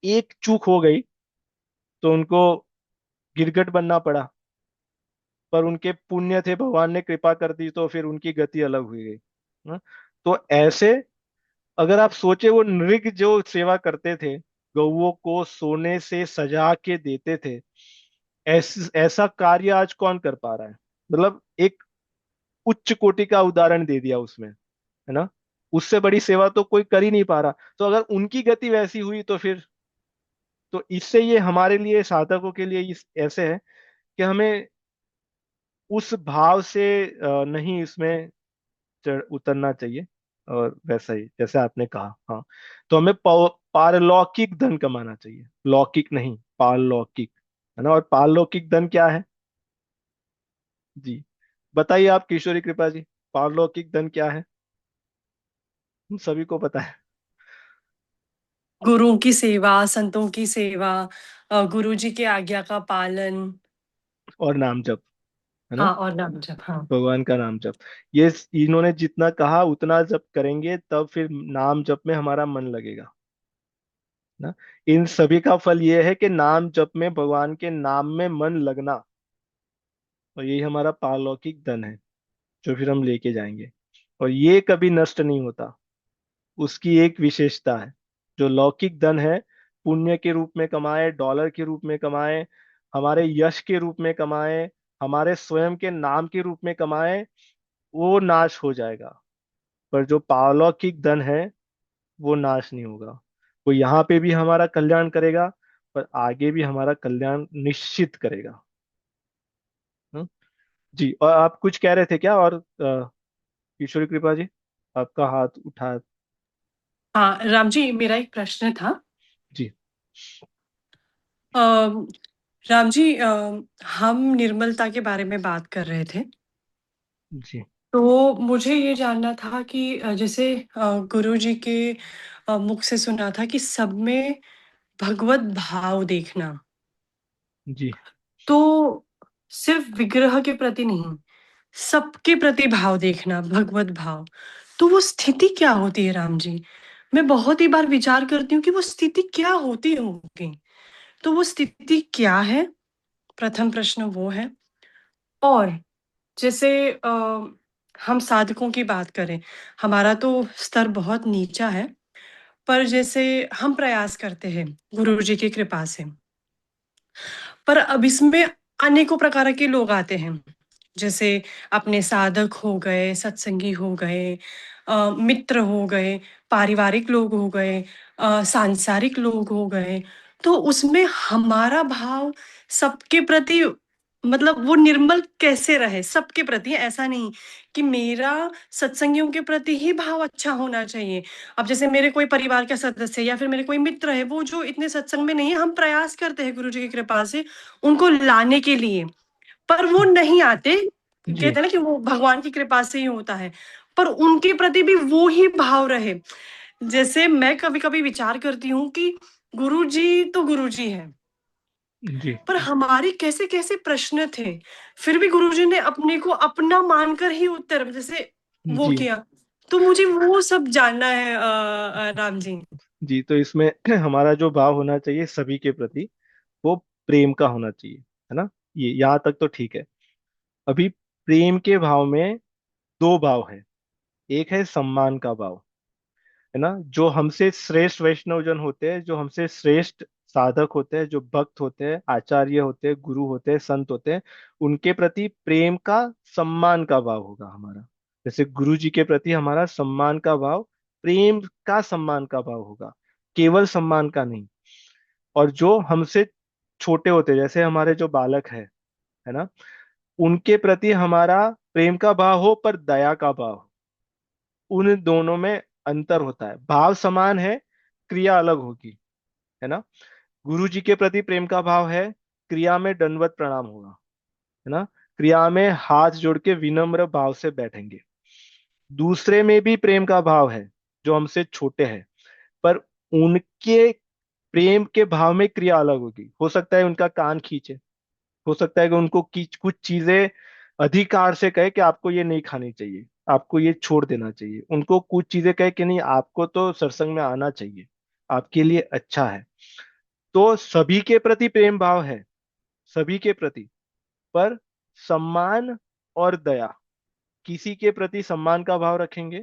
एक चूक हो गई तो उनको गिरगिट बनना पड़ा, पर उनके पुण्य थे, भगवान ने कृपा कर दी तो फिर उनकी गति अलग हुई गई ना। तो ऐसे अगर आप सोचे, वो नृग जो सेवा करते थे, गौओं को सोने से सजा के देते थे, ऐसा कार्य आज कौन कर पा रहा है? मतलब एक उच्च कोटि का उदाहरण दे दिया उसमें, है ना। उससे बड़ी सेवा तो कोई कर ही नहीं पा रहा। तो अगर उनकी गति वैसी हुई तो फिर, तो इससे ये हमारे लिए साधकों के लिए ऐसे है कि हमें उस भाव से नहीं इसमें चढ़ उतरना चाहिए। और वैसा ही जैसे आपने कहा, हाँ, तो हमें पारलौकिक धन कमाना चाहिए, लौकिक नहीं, पारलौकिक, है ना। और पारलौकिक धन क्या है? जी बताइए आप, किशोरी कृपा जी, पारलौकिक धन क्या है? हम सभी को पता है। गुरुओं की सेवा, संतों की सेवा, गुरु जी की आज्ञा का पालन। और नाम जप, है ना, हाँ, और नाम जप, हाँ। भगवान का नाम जप। ये इन्होंने जितना कहा उतना जप करेंगे तब फिर नाम जप में हमारा मन लगेगा ना। इन सभी का फल ये है कि नाम जप में, भगवान के नाम में मन लगना, और यही हमारा पारलौकिक धन है जो फिर हम लेके जाएंगे। और ये कभी नष्ट नहीं होता। उसकी एक विशेषता है, जो लौकिक धन है, पुण्य के रूप में कमाए, डॉलर के रूप में कमाए, हमारे यश के रूप में कमाए, हमारे स्वयं के नाम के रूप में कमाए, वो नाश हो जाएगा। पर जो पारलौकिक धन है वो नाश नहीं होगा। वो यहाँ पे भी हमारा कल्याण करेगा, पर आगे भी हमारा कल्याण निश्चित करेगा। हम्म? जी, और आप कुछ कह रहे थे क्या? और ईश्वरी कृपा जी, आपका हाथ उठा। हाँ राम जी, मेरा एक प्रश्न था। जी। अ, राम जी, हम निर्मलता के बारे में बात कर रहे थे। जी। तो मुझे ये जानना था कि जैसे गुरु जी के मुख से सुना था कि सब में भगवत भाव देखना। जी। तो सिर्फ विग्रह के प्रति नहीं, सबके प्रति भाव देखना, भगवत भाव। तो वो स्थिति क्या होती है राम जी? मैं बहुत ही बार विचार करती हूँ कि वो स्थिति क्या होती होगी। तो वो स्थिति क्या है? प्रथम प्रश्न वो है। और जैसे हम साधकों की बात करें, हमारा तो स्तर बहुत नीचा है, पर जैसे हम प्रयास करते हैं गुरु जी की कृपा से। पर अब इसमें अनेकों प्रकार के लोग आते हैं। जैसे अपने साधक हो गए, सत्संगी हो गए, मित्र हो गए, पारिवारिक लोग हो गए, सांसारिक लोग हो गए। तो उसमें हमारा भाव सबके प्रति, मतलब वो निर्मल कैसे रहे सबके प्रति, ऐसा नहीं कि मेरा सत्संगियों के प्रति ही भाव अच्छा होना चाहिए। अब जैसे मेरे कोई परिवार का सदस्य या फिर मेरे कोई मित्र है, वो जो इतने सत्संग में नहीं है, हम प्रयास करते हैं गुरु जी की कृपा से उनको लाने के लिए, पर वो नहीं आते। कहते जी। हैं ना कि वो भगवान की कृपा से ही होता है, पर उनके प्रति भी वो ही भाव रहे। जैसे मैं कभी-कभी विचार करती हूँ कि गुरुजी तो गुरुजी हैं, जी। पर हमारे कैसे-कैसे प्रश्न थे, फिर भी गुरुजी ने अपने को अपना मानकर ही उत्तर जैसे वो जी। किया। तो मुझे वो सब जानना है राम जी। जी, तो इसमें हमारा जो भाव होना चाहिए सभी के प्रति, वो प्रेम का होना चाहिए, है ना? ये यहाँ तक तो ठीक है। अभी प्रेम के भाव में दो भाव है। एक है सम्मान का भाव, है ना? जो हमसे श्रेष्ठ वैष्णवजन होते हैं, जो हमसे श्रेष्ठ साधक होते हैं, जो भक्त होते हैं, आचार्य होते हैं, गुरु होते हैं, संत होते हैं, उनके प्रति प्रेम का, सम्मान का भाव होगा हमारा। जैसे गुरु जी के प्रति हमारा सम्मान का भाव, प्रेम का सम्मान का भाव होगा, केवल सम्मान का नहीं। और जो हमसे छोटे होते हैं, जैसे हमारे जो बालक है ना, उनके प्रति हमारा प्रेम का भाव हो पर दया का भाव। उन दोनों में अंतर होता है। भाव समान है, क्रिया अलग होगी, है ना? गुरु जी के प्रति प्रेम का भाव है, क्रिया में दंडवत प्रणाम होगा, है ना? क्रिया में हाथ जोड़ के विनम्र भाव से बैठेंगे। दूसरे में भी प्रेम का भाव है, जो हमसे छोटे हैं, पर उनके प्रेम के भाव में क्रिया अलग होगी। हो सकता है उनका कान खींचे, हो सकता है कि उनको कुछ चीजें अधिकार से कहे कि आपको ये नहीं खानी चाहिए, आपको ये छोड़ देना चाहिए। उनको कुछ चीजें कहे कि नहीं, आपको तो सत्संग में आना चाहिए, आपके लिए अच्छा है। तो सभी के प्रति प्रेम भाव है, सभी के प्रति, पर सम्मान और दया। किसी के प्रति सम्मान का भाव रखेंगे,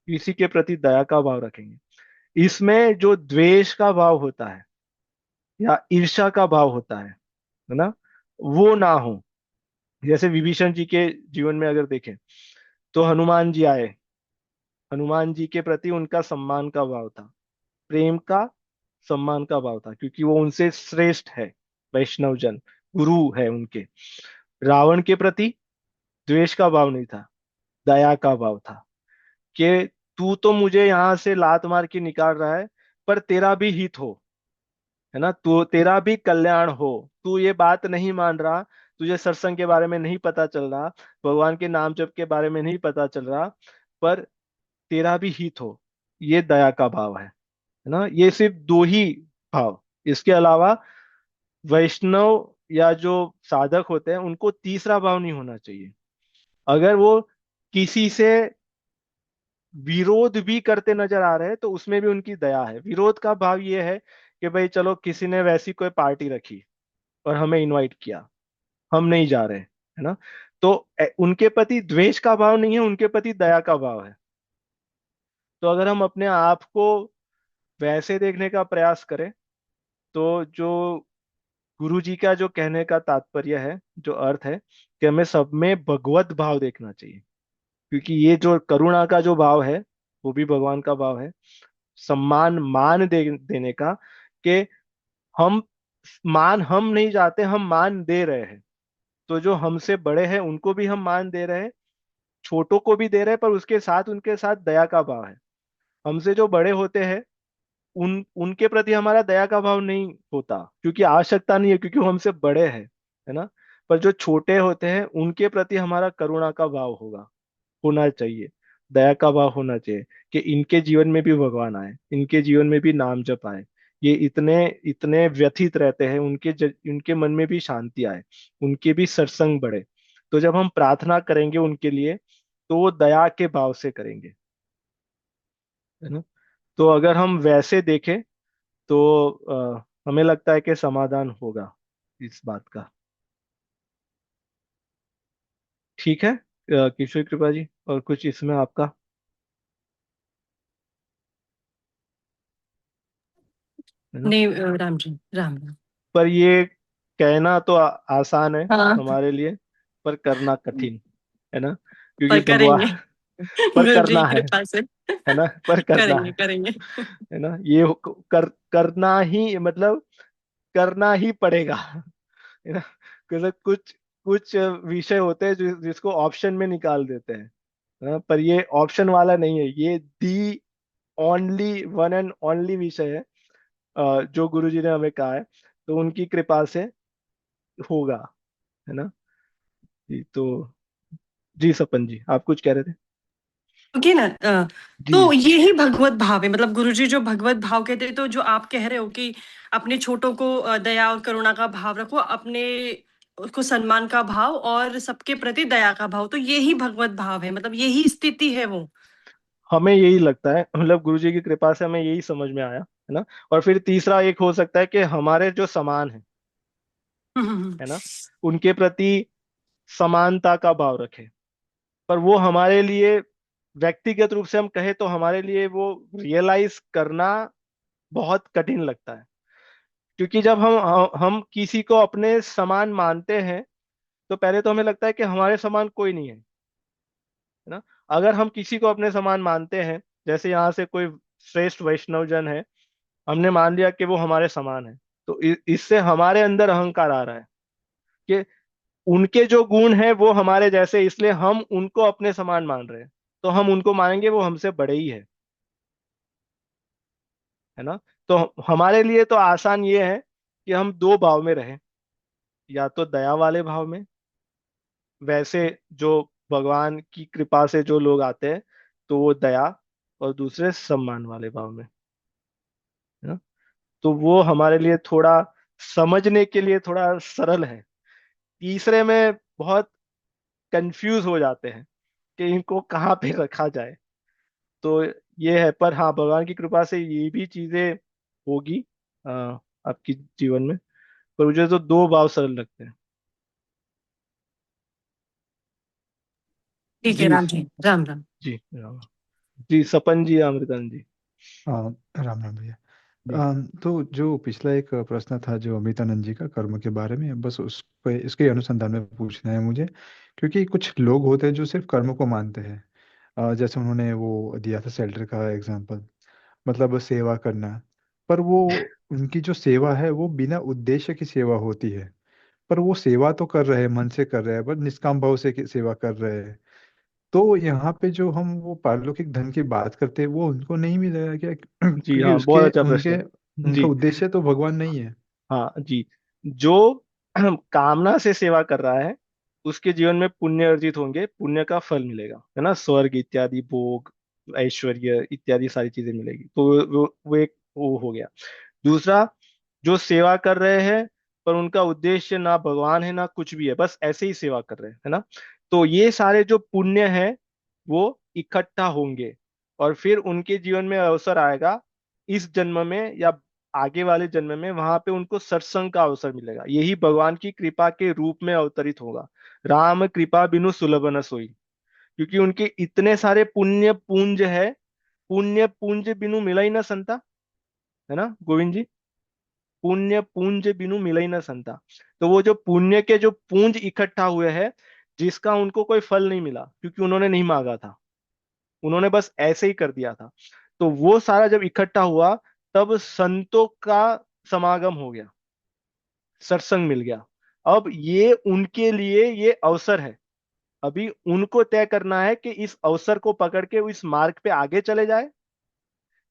किसी के प्रति दया का भाव रखेंगे। इसमें जो द्वेष का भाव होता है या ईर्ष्या का भाव होता है ना, वो ना हो। जैसे विभीषण जी के जीवन में अगर देखें, तो हनुमान जी आए, हनुमान जी के प्रति उनका सम्मान का भाव था, प्रेम का, सम्मान का भाव था, क्योंकि वो उनसे श्रेष्ठ है, वैष्णव जन, गुरु है उनके। रावण के प्रति द्वेष का भाव नहीं था, दया का भाव था, कि तू तो मुझे यहाँ से लात मार के निकाल रहा है, पर तेरा भी हित हो, है ना, तू, तेरा भी कल्याण हो। तू ये बात नहीं मान रहा, तुझे सत्संग के बारे में नहीं पता चल रहा, भगवान के नाम जप के बारे में नहीं पता चल रहा, पर तेरा भी हित हो। ये दया का भाव है ना? ये सिर्फ दो ही भाव। इसके अलावा वैष्णव या जो साधक होते हैं, उनको तीसरा भाव नहीं होना चाहिए। अगर वो किसी से विरोध भी करते नजर आ रहे हैं, तो उसमें भी उनकी दया है। विरोध का भाव ये है कि भाई चलो, किसी ने वैसी कोई पार्टी रखी और हमें इनवाइट किया, हम नहीं जा रहे, है ना? तो उनके प्रति द्वेष का भाव नहीं है, उनके प्रति दया का भाव है। तो अगर हम अपने आप को वैसे देखने का प्रयास करें, तो जो गुरु जी का जो कहने का तात्पर्य है, जो अर्थ है, कि हमें सब में भगवत भाव देखना चाहिए। क्योंकि ये जो करुणा का जो भाव है, वो भी भगवान का भाव है। सम्मान मान देने का, कि हम मान हम नहीं चाहते, हम मान दे रहे हैं। तो जो हमसे बड़े हैं उनको भी हम मान दे रहे हैं, छोटों को भी दे रहे हैं, पर उसके साथ उनके साथ दया का भाव है। हमसे जो बड़े होते हैं उनके प्रति हमारा दया का भाव नहीं होता, क्योंकि आवश्यकता नहीं है, क्योंकि वो हमसे बड़े हैं, है ना। पर जो छोटे होते हैं उनके प्रति हमारा करुणा का भाव होना चाहिए, दया का भाव होना चाहिए, कि इनके जीवन में भी भगवान आए, इनके जीवन में भी नाम जप आए, ये इतने इतने व्यथित रहते हैं, उनके मन में भी शांति आए, उनके भी सत्संग बढ़े। तो जब हम प्रार्थना करेंगे उनके लिए, तो वो दया के भाव से करेंगे, है ना। तो अगर हम वैसे देखें, तो हमें लगता है कि समाधान होगा इस बात का। ठीक है, किशोर कृपा जी, और कुछ इसमें आपका, है ना। नहीं राम जी, राम राम। पर ये कहना तो आसान है हाँ, हमारे लिए, पर करना कठिन, है ना, क्योंकि पर करेंगे। भगवान, पर गुरु जी करना की कृपा से है ना, पर करना करेंगे करेंगे। है ना, करना ही मतलब करना ही पड़ेगा, है ना। क्योंकि कुछ कुछ विषय होते हैं जिसको ऑप्शन में निकाल देते हैं, है ना? पर ये ऑप्शन वाला नहीं है, ये the only one and only विषय है, जो गुरु जी ने हमें कहा है, तो उनकी कृपा से होगा, है ना। जी तो, जी सपन जी आप कुछ कह रहे थे। ओके ना। जी तो यही भगवत भाव है, मतलब गुरुजी जो भगवत भाव कहते हैं, तो जो आप कह रहे हो कि अपने छोटों को दया और करुणा का भाव रखो, अपने उसको सम्मान का भाव और सबके प्रति दया का भाव, तो यही भगवत भाव है, मतलब यही स्थिति है वो। हमें यही लगता है, मतलब गुरु जी की कृपा से हमें यही समझ में आया, है ना। और फिर तीसरा एक हो सकता है कि हमारे जो समान है ना, उनके प्रति समानता का भाव रखें। पर वो हमारे लिए, व्यक्तिगत रूप से हम कहे तो हमारे लिए वो रियलाइज करना बहुत कठिन लगता है, क्योंकि जब हम किसी को अपने समान मानते हैं, तो पहले तो हमें लगता है कि हमारे समान कोई नहीं है ना। अगर हम किसी को अपने समान मानते हैं, जैसे यहाँ से कोई श्रेष्ठ वैष्णव जन है, हमने मान लिया कि वो हमारे समान है, तो इससे हमारे अंदर अहंकार आ रहा है कि उनके जो गुण हैं वो हमारे जैसे, इसलिए हम उनको अपने समान मान रहे हैं, तो हम उनको मानेंगे वो हमसे बड़े ही है ना। तो हमारे लिए तो आसान ये है कि हम दो भाव में रहें, या तो दया वाले भाव में, वैसे जो भगवान की कृपा से जो लोग आते हैं, तो वो दया, और दूसरे सम्मान वाले भाव में, है ना। तो वो हमारे लिए थोड़ा समझने के लिए थोड़ा सरल है। तीसरे में बहुत कंफ्यूज हो जाते हैं कि इनको कहाँ पे रखा जाए। तो ये है, पर हाँ भगवान की कृपा से ये भी चीजें होगी आपकी जीवन में। पर मुझे तो दो भाव सरल लगते हैं। ठीक है जी राम जी, राम राम। जी जी सपन जी, अमृतन जी। हाँ, राम राम भैया। जी तो जो पिछला एक प्रश्न था जो अमृतानंद जी का कर्म के बारे में, बस उस पे इसके अनुसंधान में पूछना है मुझे, क्योंकि कुछ लोग होते हैं जो सिर्फ कर्म को मानते हैं। जैसे उन्होंने वो दिया था शेल्टर का एग्जाम्पल, मतलब सेवा करना। पर वो उनकी जो सेवा है वो बिना उद्देश्य की सेवा होती है। पर वो सेवा तो कर रहे हैं, मन से कर रहे हैं, पर निष्काम भाव से सेवा कर रहे हैं। तो यहाँ पे जो हम वो पारलौकिक धन की बात करते हैं वो उनको नहीं मिलेगा क्या? जी क्योंकि हाँ, बहुत उसके अच्छा प्रश्न उनके है उनका जी। उद्देश्य तो भगवान नहीं है। हाँ जी, जो कामना से सेवा कर रहा है उसके जीवन में पुण्य अर्जित होंगे, पुण्य का फल मिलेगा, है ना, स्वर्ग इत्यादि, भोग, ऐश्वर्य इत्यादि सारी चीजें मिलेगी। तो वो एक वो हो गया। दूसरा, जो सेवा कर रहे हैं पर उनका उद्देश्य ना भगवान है ना कुछ भी है, बस ऐसे ही सेवा कर रहे हैं, है ना। तो ये सारे जो पुण्य है वो इकट्ठा होंगे, और फिर उनके जीवन में अवसर आएगा, इस जन्म में या आगे वाले जन्म में, वहां पे उनको सत्संग का अवसर मिलेगा। यही भगवान की कृपा के रूप में अवतरित होगा। राम कृपा बिनु सुलभ न सोई, क्योंकि उनके इतने सारे पुण्य पुंज है, पुण्य पुंज बिनु मिला ही ना संता, है ना गोविंद जी। पुण्य पुंज बिनु मिला ही ना संता। तो वो जो पुण्य के जो पुंज इकट्ठा हुए हैं, जिसका उनको कोई फल नहीं मिला, क्योंकि उन्होंने नहीं मांगा था, उन्होंने बस ऐसे ही कर दिया था। तो वो सारा जब इकट्ठा हुआ तब संतों का समागम हो गया, सत्संग मिल गया। अब ये उनके लिए ये अवसर है, अभी उनको तय करना है कि इस अवसर को पकड़ के वो इस मार्ग पे आगे चले जाए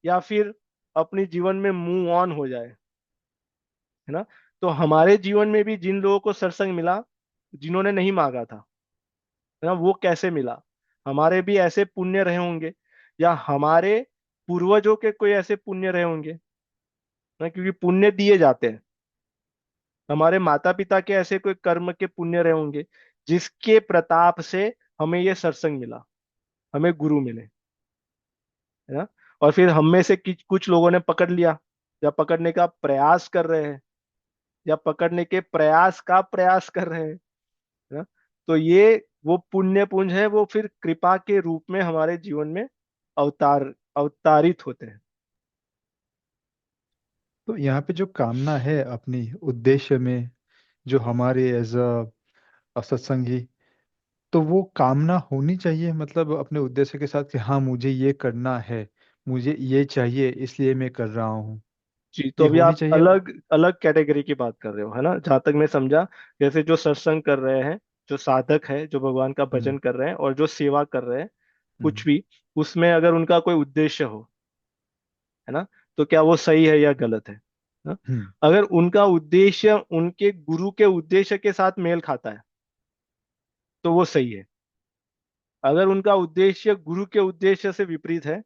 या फिर अपने जीवन में मूव ऑन हो जाए, है ना। तो हमारे जीवन में भी जिन लोगों को सत्संग मिला, जिन्होंने नहीं मांगा था, है ना, वो कैसे मिला? हमारे भी ऐसे पुण्य रहे होंगे या हमारे पूर्वजों के कोई ऐसे पुण्य रहे होंगे ना, क्योंकि पुण्य दिए जाते हैं। हमारे माता पिता के ऐसे कोई कर्म के पुण्य रहे होंगे जिसके प्रताप से हमें ये सत्संग मिला, हमें गुरु मिले, है ना। और फिर हम में से कुछ लोगों ने पकड़ लिया या पकड़ने का प्रयास कर रहे हैं या पकड़ने के प्रयास का प्रयास कर रहे हैं, है ना। तो ये वो पुण्य पुंज है, वो फिर कृपा के रूप में हमारे जीवन में अवतारित होते हैं। तो यहाँ पे जो कामना है अपनी उद्देश्य में, जो हमारे एज अ सत्संगी, तो वो कामना होनी चाहिए, मतलब अपने उद्देश्य के साथ कि हाँ मुझे ये करना है, मुझे ये चाहिए इसलिए मैं कर रहा हूँ, जी, तो ये अभी होनी आप चाहिए। अलग अलग कैटेगरी की बात कर रहे हो, है ना, जहां तक मैं समझा। जैसे जो सत्संग कर रहे हैं, जो साधक है, जो भगवान का हम्म भजन कर रहे हैं और जो सेवा कर रहे हैं, कुछ हम्म भी, उसमें अगर उनका कोई उद्देश्य हो, है ना, तो क्या वो सही है या गलत है ना? हम्म अगर उनका उद्देश्य उनके गुरु के उद्देश्य के साथ मेल खाता है तो वो सही है। अगर उनका उद्देश्य गुरु के उद्देश्य से विपरीत है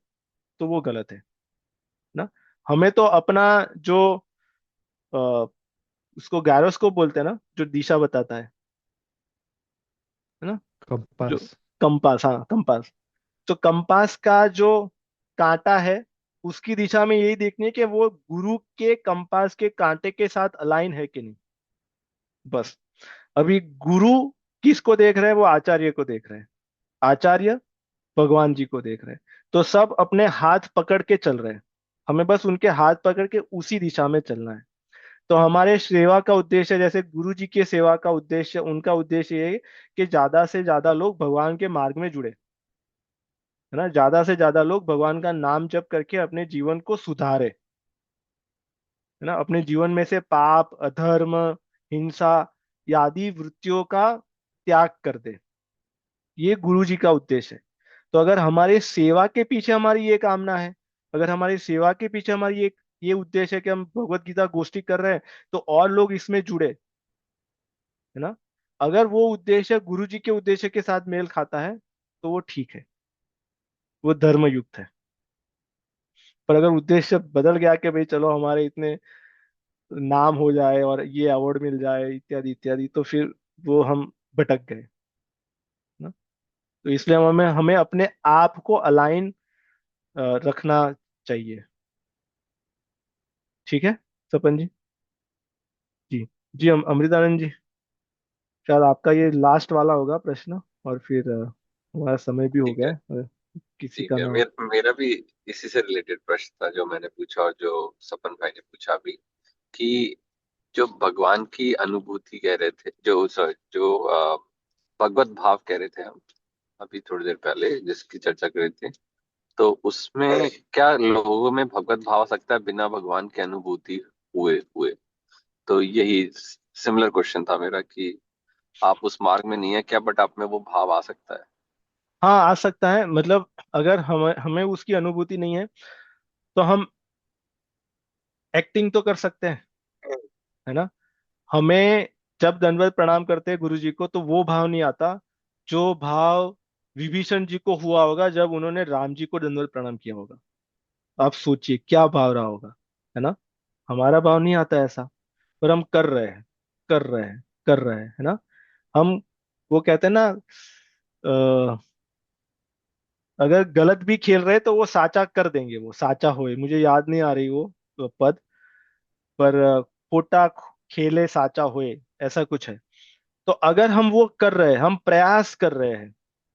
तो वो गलत है ना। हमें तो अपना जो अ, उसको गैरोस्कोप बोलते हैं ना, जो दिशा बताता है ना, जो कंपास। कंपास, हाँ कंपास। तो कंपास का जो कांटा है, उसकी दिशा में यही देखनी है कि वो गुरु के कंपास के कांटे के साथ अलाइन है कि नहीं, बस। अभी गुरु किसको देख रहे हैं? वो आचार्य को देख रहे हैं, आचार्य भगवान जी को देख रहे हैं। तो सब अपने हाथ पकड़ के चल रहे हैं, हमें बस उनके हाथ पकड़ के उसी दिशा में चलना है। तो हमारे सेवा का उद्देश्य, जैसे गुरु जी के सेवा का उद्देश्य, उनका उद्देश्य ये है कि ज्यादा से ज्यादा लोग भगवान के मार्ग में जुड़े, है ना, ज्यादा से ज्यादा लोग भगवान का नाम जप करके अपने जीवन को सुधारे, है ना, अपने जीवन में से पाप, अधर्म, हिंसा आदि वृत्तियों का त्याग कर दे। ये गुरु जी का उद्देश्य है। तो अगर हमारे सेवा के पीछे हमारी ये कामना है, अगर हमारी सेवा के पीछे हमारी ये उद्देश्य है कि हम भगवत गीता गोष्ठी कर रहे हैं तो और लोग इसमें जुड़े, है ना, अगर वो उद्देश्य गुरु जी के उद्देश्य के साथ मेल खाता है तो वो ठीक है, वो धर्मयुक्त है। पर अगर उद्देश्य बदल गया कि भाई चलो हमारे इतने नाम हो जाए और ये अवार्ड मिल जाए इत्यादि इत्यादि, तो फिर वो हम भटक गए ना। तो इसलिए हमें हमें अपने आप को अलाइन रखना चाहिए। ठीक है सपन जी। जी। जी, हम अमृतानंद जी, शायद आपका ये लास्ट वाला होगा प्रश्न, और फिर हमारा समय भी हो ठीक गया है। है, और किसी ठीक का है, ना। मेरा भी इसी से रिलेटेड प्रश्न था जो मैंने पूछा और जो सपन भाई ने पूछा अभी, कि जो भगवान की अनुभूति कह रहे थे, जो sorry, जो भगवत भाव कह रहे थे हम अभी थोड़ी देर पहले जिसकी चर्चा कर रहे थे, तो उसमें क्या लोगों में भगवत भाव आ सकता है बिना भगवान की अनुभूति हुए हुए? तो यही सिमिलर क्वेश्चन था मेरा कि आप उस मार्ग में नहीं है क्या, बट आप में वो भाव आ सकता है। हाँ, आ सकता है, मतलब अगर हमें हमें उसकी अनुभूति नहीं है तो हम एक्टिंग तो कर सकते हैं, है ना। हमें जब दंडवत प्रणाम करते हैं गुरु जी को तो वो भाव नहीं आता जो भाव विभीषण जी को हुआ होगा जब उन्होंने राम जी को दंडवत प्रणाम किया होगा। आप सोचिए क्या भाव रहा होगा, है ना। हमारा भाव नहीं आता ऐसा, पर हम कर रहे हैं, कर रहे हैं, कर रहे हैं, है ना। हम, वो कहते हैं ना, अगर गलत भी खेल रहे तो वो साचा कर देंगे, वो साचा होए, मुझे याद नहीं आ रही वो पद, पर खोटा खेले साचा होए, ऐसा कुछ है। तो अगर हम वो कर रहे हैं, हम प्रयास कर रहे हैं,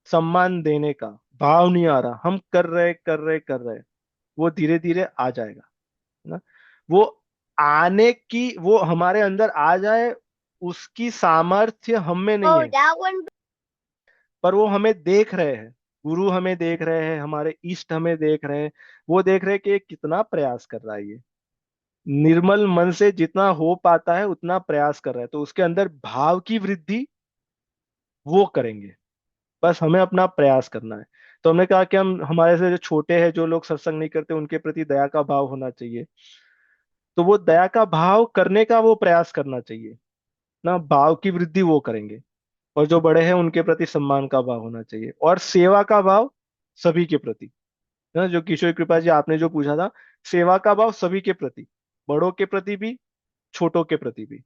सम्मान देने का भाव नहीं आ रहा, हम कर रहे कर रहे कर रहे, वो धीरे धीरे आ जाएगा, है ना। वो आने की, वो हमारे अंदर आ जाए, उसकी सामर्थ्य हम में नहीं है, पर वो हमें देख रहे हैं, गुरु हमें देख रहे हैं, हमारे इष्ट हमें देख रहे हैं, वो देख रहे हैं कि ये कितना प्रयास कर रहा है, ये निर्मल मन से जितना हो पाता है उतना प्रयास कर रहा है, तो उसके अंदर भाव की वृद्धि वो करेंगे। बस हमें अपना प्रयास करना है। तो हमने कहा कि हम हमारे से जो छोटे हैं, जो लोग सत्संग नहीं करते, उनके प्रति दया का भाव होना चाहिए। तो वो दया का भाव करने का वो प्रयास करना चाहिए ना, भाव की वृद्धि वो करेंगे। और जो बड़े हैं उनके प्रति सम्मान का भाव होना चाहिए, और सेवा का भाव सभी के प्रति, ना जो किशोर कृपा जी आपने जो पूछा था, सेवा का भाव सभी के प्रति, बड़ों के प्रति भी, छोटों के प्रति भी,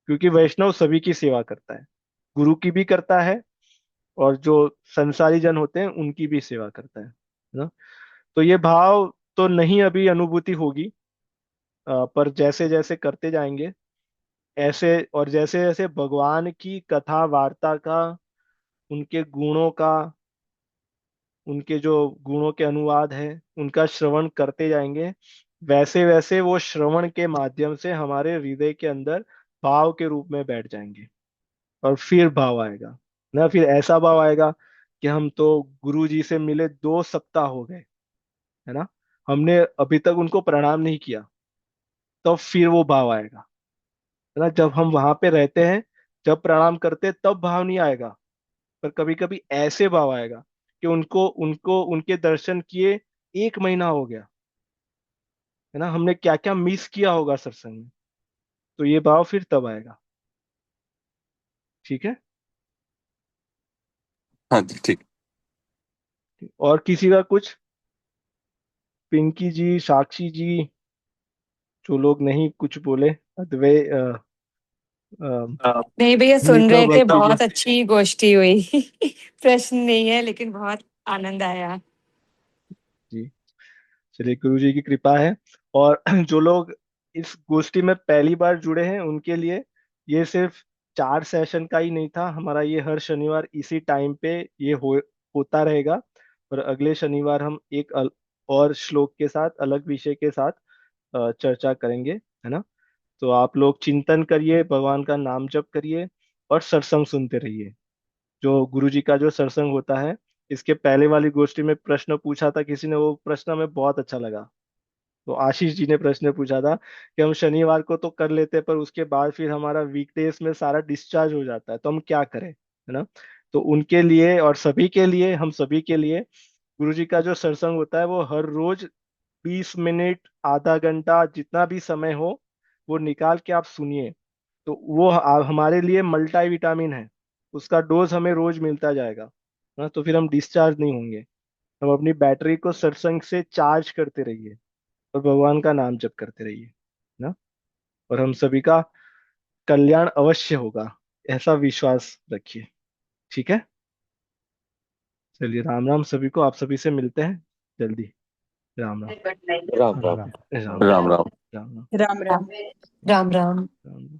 क्योंकि वैष्णव सभी की सेवा करता है, गुरु की भी करता है, और जो संसारी जन होते हैं उनकी भी सेवा करता है ना। तो ये भाव तो नहीं अभी अनुभूति होगी, पर जैसे जैसे करते जाएंगे ऐसे, और जैसे जैसे भगवान की कथा वार्ता का, उनके गुणों का, उनके जो गुणों के अनुवाद है उनका श्रवण करते जाएंगे, वैसे वैसे वो श्रवण के माध्यम से हमारे हृदय के अंदर भाव के रूप में बैठ जाएंगे। और फिर भाव आएगा ना, फिर ऐसा भाव आएगा कि हम तो गुरु जी से मिले 2 सप्ताह हो गए, है ना, हमने अभी तक उनको प्रणाम नहीं किया, तब फिर वो भाव आएगा, है ना। जब हम वहां पे रहते हैं, जब प्रणाम करते हैं, तब भाव नहीं आएगा, पर कभी कभी ऐसे भाव आएगा कि उनको उनको उनके दर्शन किए 1 महीना हो गया, है ना, हमने क्या क्या मिस किया होगा सत्संग में, तो ये भाव फिर तब आएगा। ठीक है। हाँ जी, ठीक। और किसी का कुछ, पिंकी जी, साक्षी जी, जो लोग नहीं कुछ बोले, अद्वै नहीं भैया, सुन नीता रहे थे, भक्ति जी। बहुत अच्छी गोष्ठी हुई। प्रश्न नहीं है, लेकिन बहुत आनंद आया। जी, चलिए, गुरु जी की कृपा है। और जो लोग इस गोष्ठी में पहली बार जुड़े हैं उनके लिए ये सिर्फ 4 सेशन का ही नहीं था, हमारा ये हर शनिवार इसी टाइम पे ये होता रहेगा। और अगले शनिवार हम एक और श्लोक के साथ, अलग विषय के साथ चर्चा करेंगे, है ना। तो आप लोग चिंतन करिए, भगवान का नाम जप करिए, और सत्संग सुनते रहिए। जो गुरु जी का जो सत्संग होता है, इसके पहले वाली गोष्ठी में प्रश्न पूछा था किसी ने, वो प्रश्न हमें बहुत अच्छा लगा। तो आशीष जी ने प्रश्न पूछा था कि हम शनिवार को तो कर लेते हैं, पर उसके बाद फिर हमारा वीकडेज में सारा डिस्चार्ज हो जाता है, तो हम क्या करें, है ना। तो उनके लिए और सभी के लिए, हम सभी के लिए गुरु जी का जो सत्संग होता है वो हर रोज 20 मिनट, आधा घंटा, जितना भी समय हो वो निकाल के आप सुनिए। तो वो हमारे लिए मल्टी विटामिन है, उसका डोज हमें रोज मिलता जाएगा ना, तो फिर हम डिस्चार्ज नहीं होंगे। हम अपनी बैटरी को सत्संग से चार्ज करते रहिए, और भगवान का नाम जप करते रहिए ना, और हम सभी का कल्याण अवश्य होगा, ऐसा विश्वास रखिए। ठीक है। चलिए, राम राम सभी को, आप सभी से मिलते हैं जल्दी। राम राम। राम राम राम। राम। राम राम। राम राम। राम राम। राम राम। राम राम। राम राम।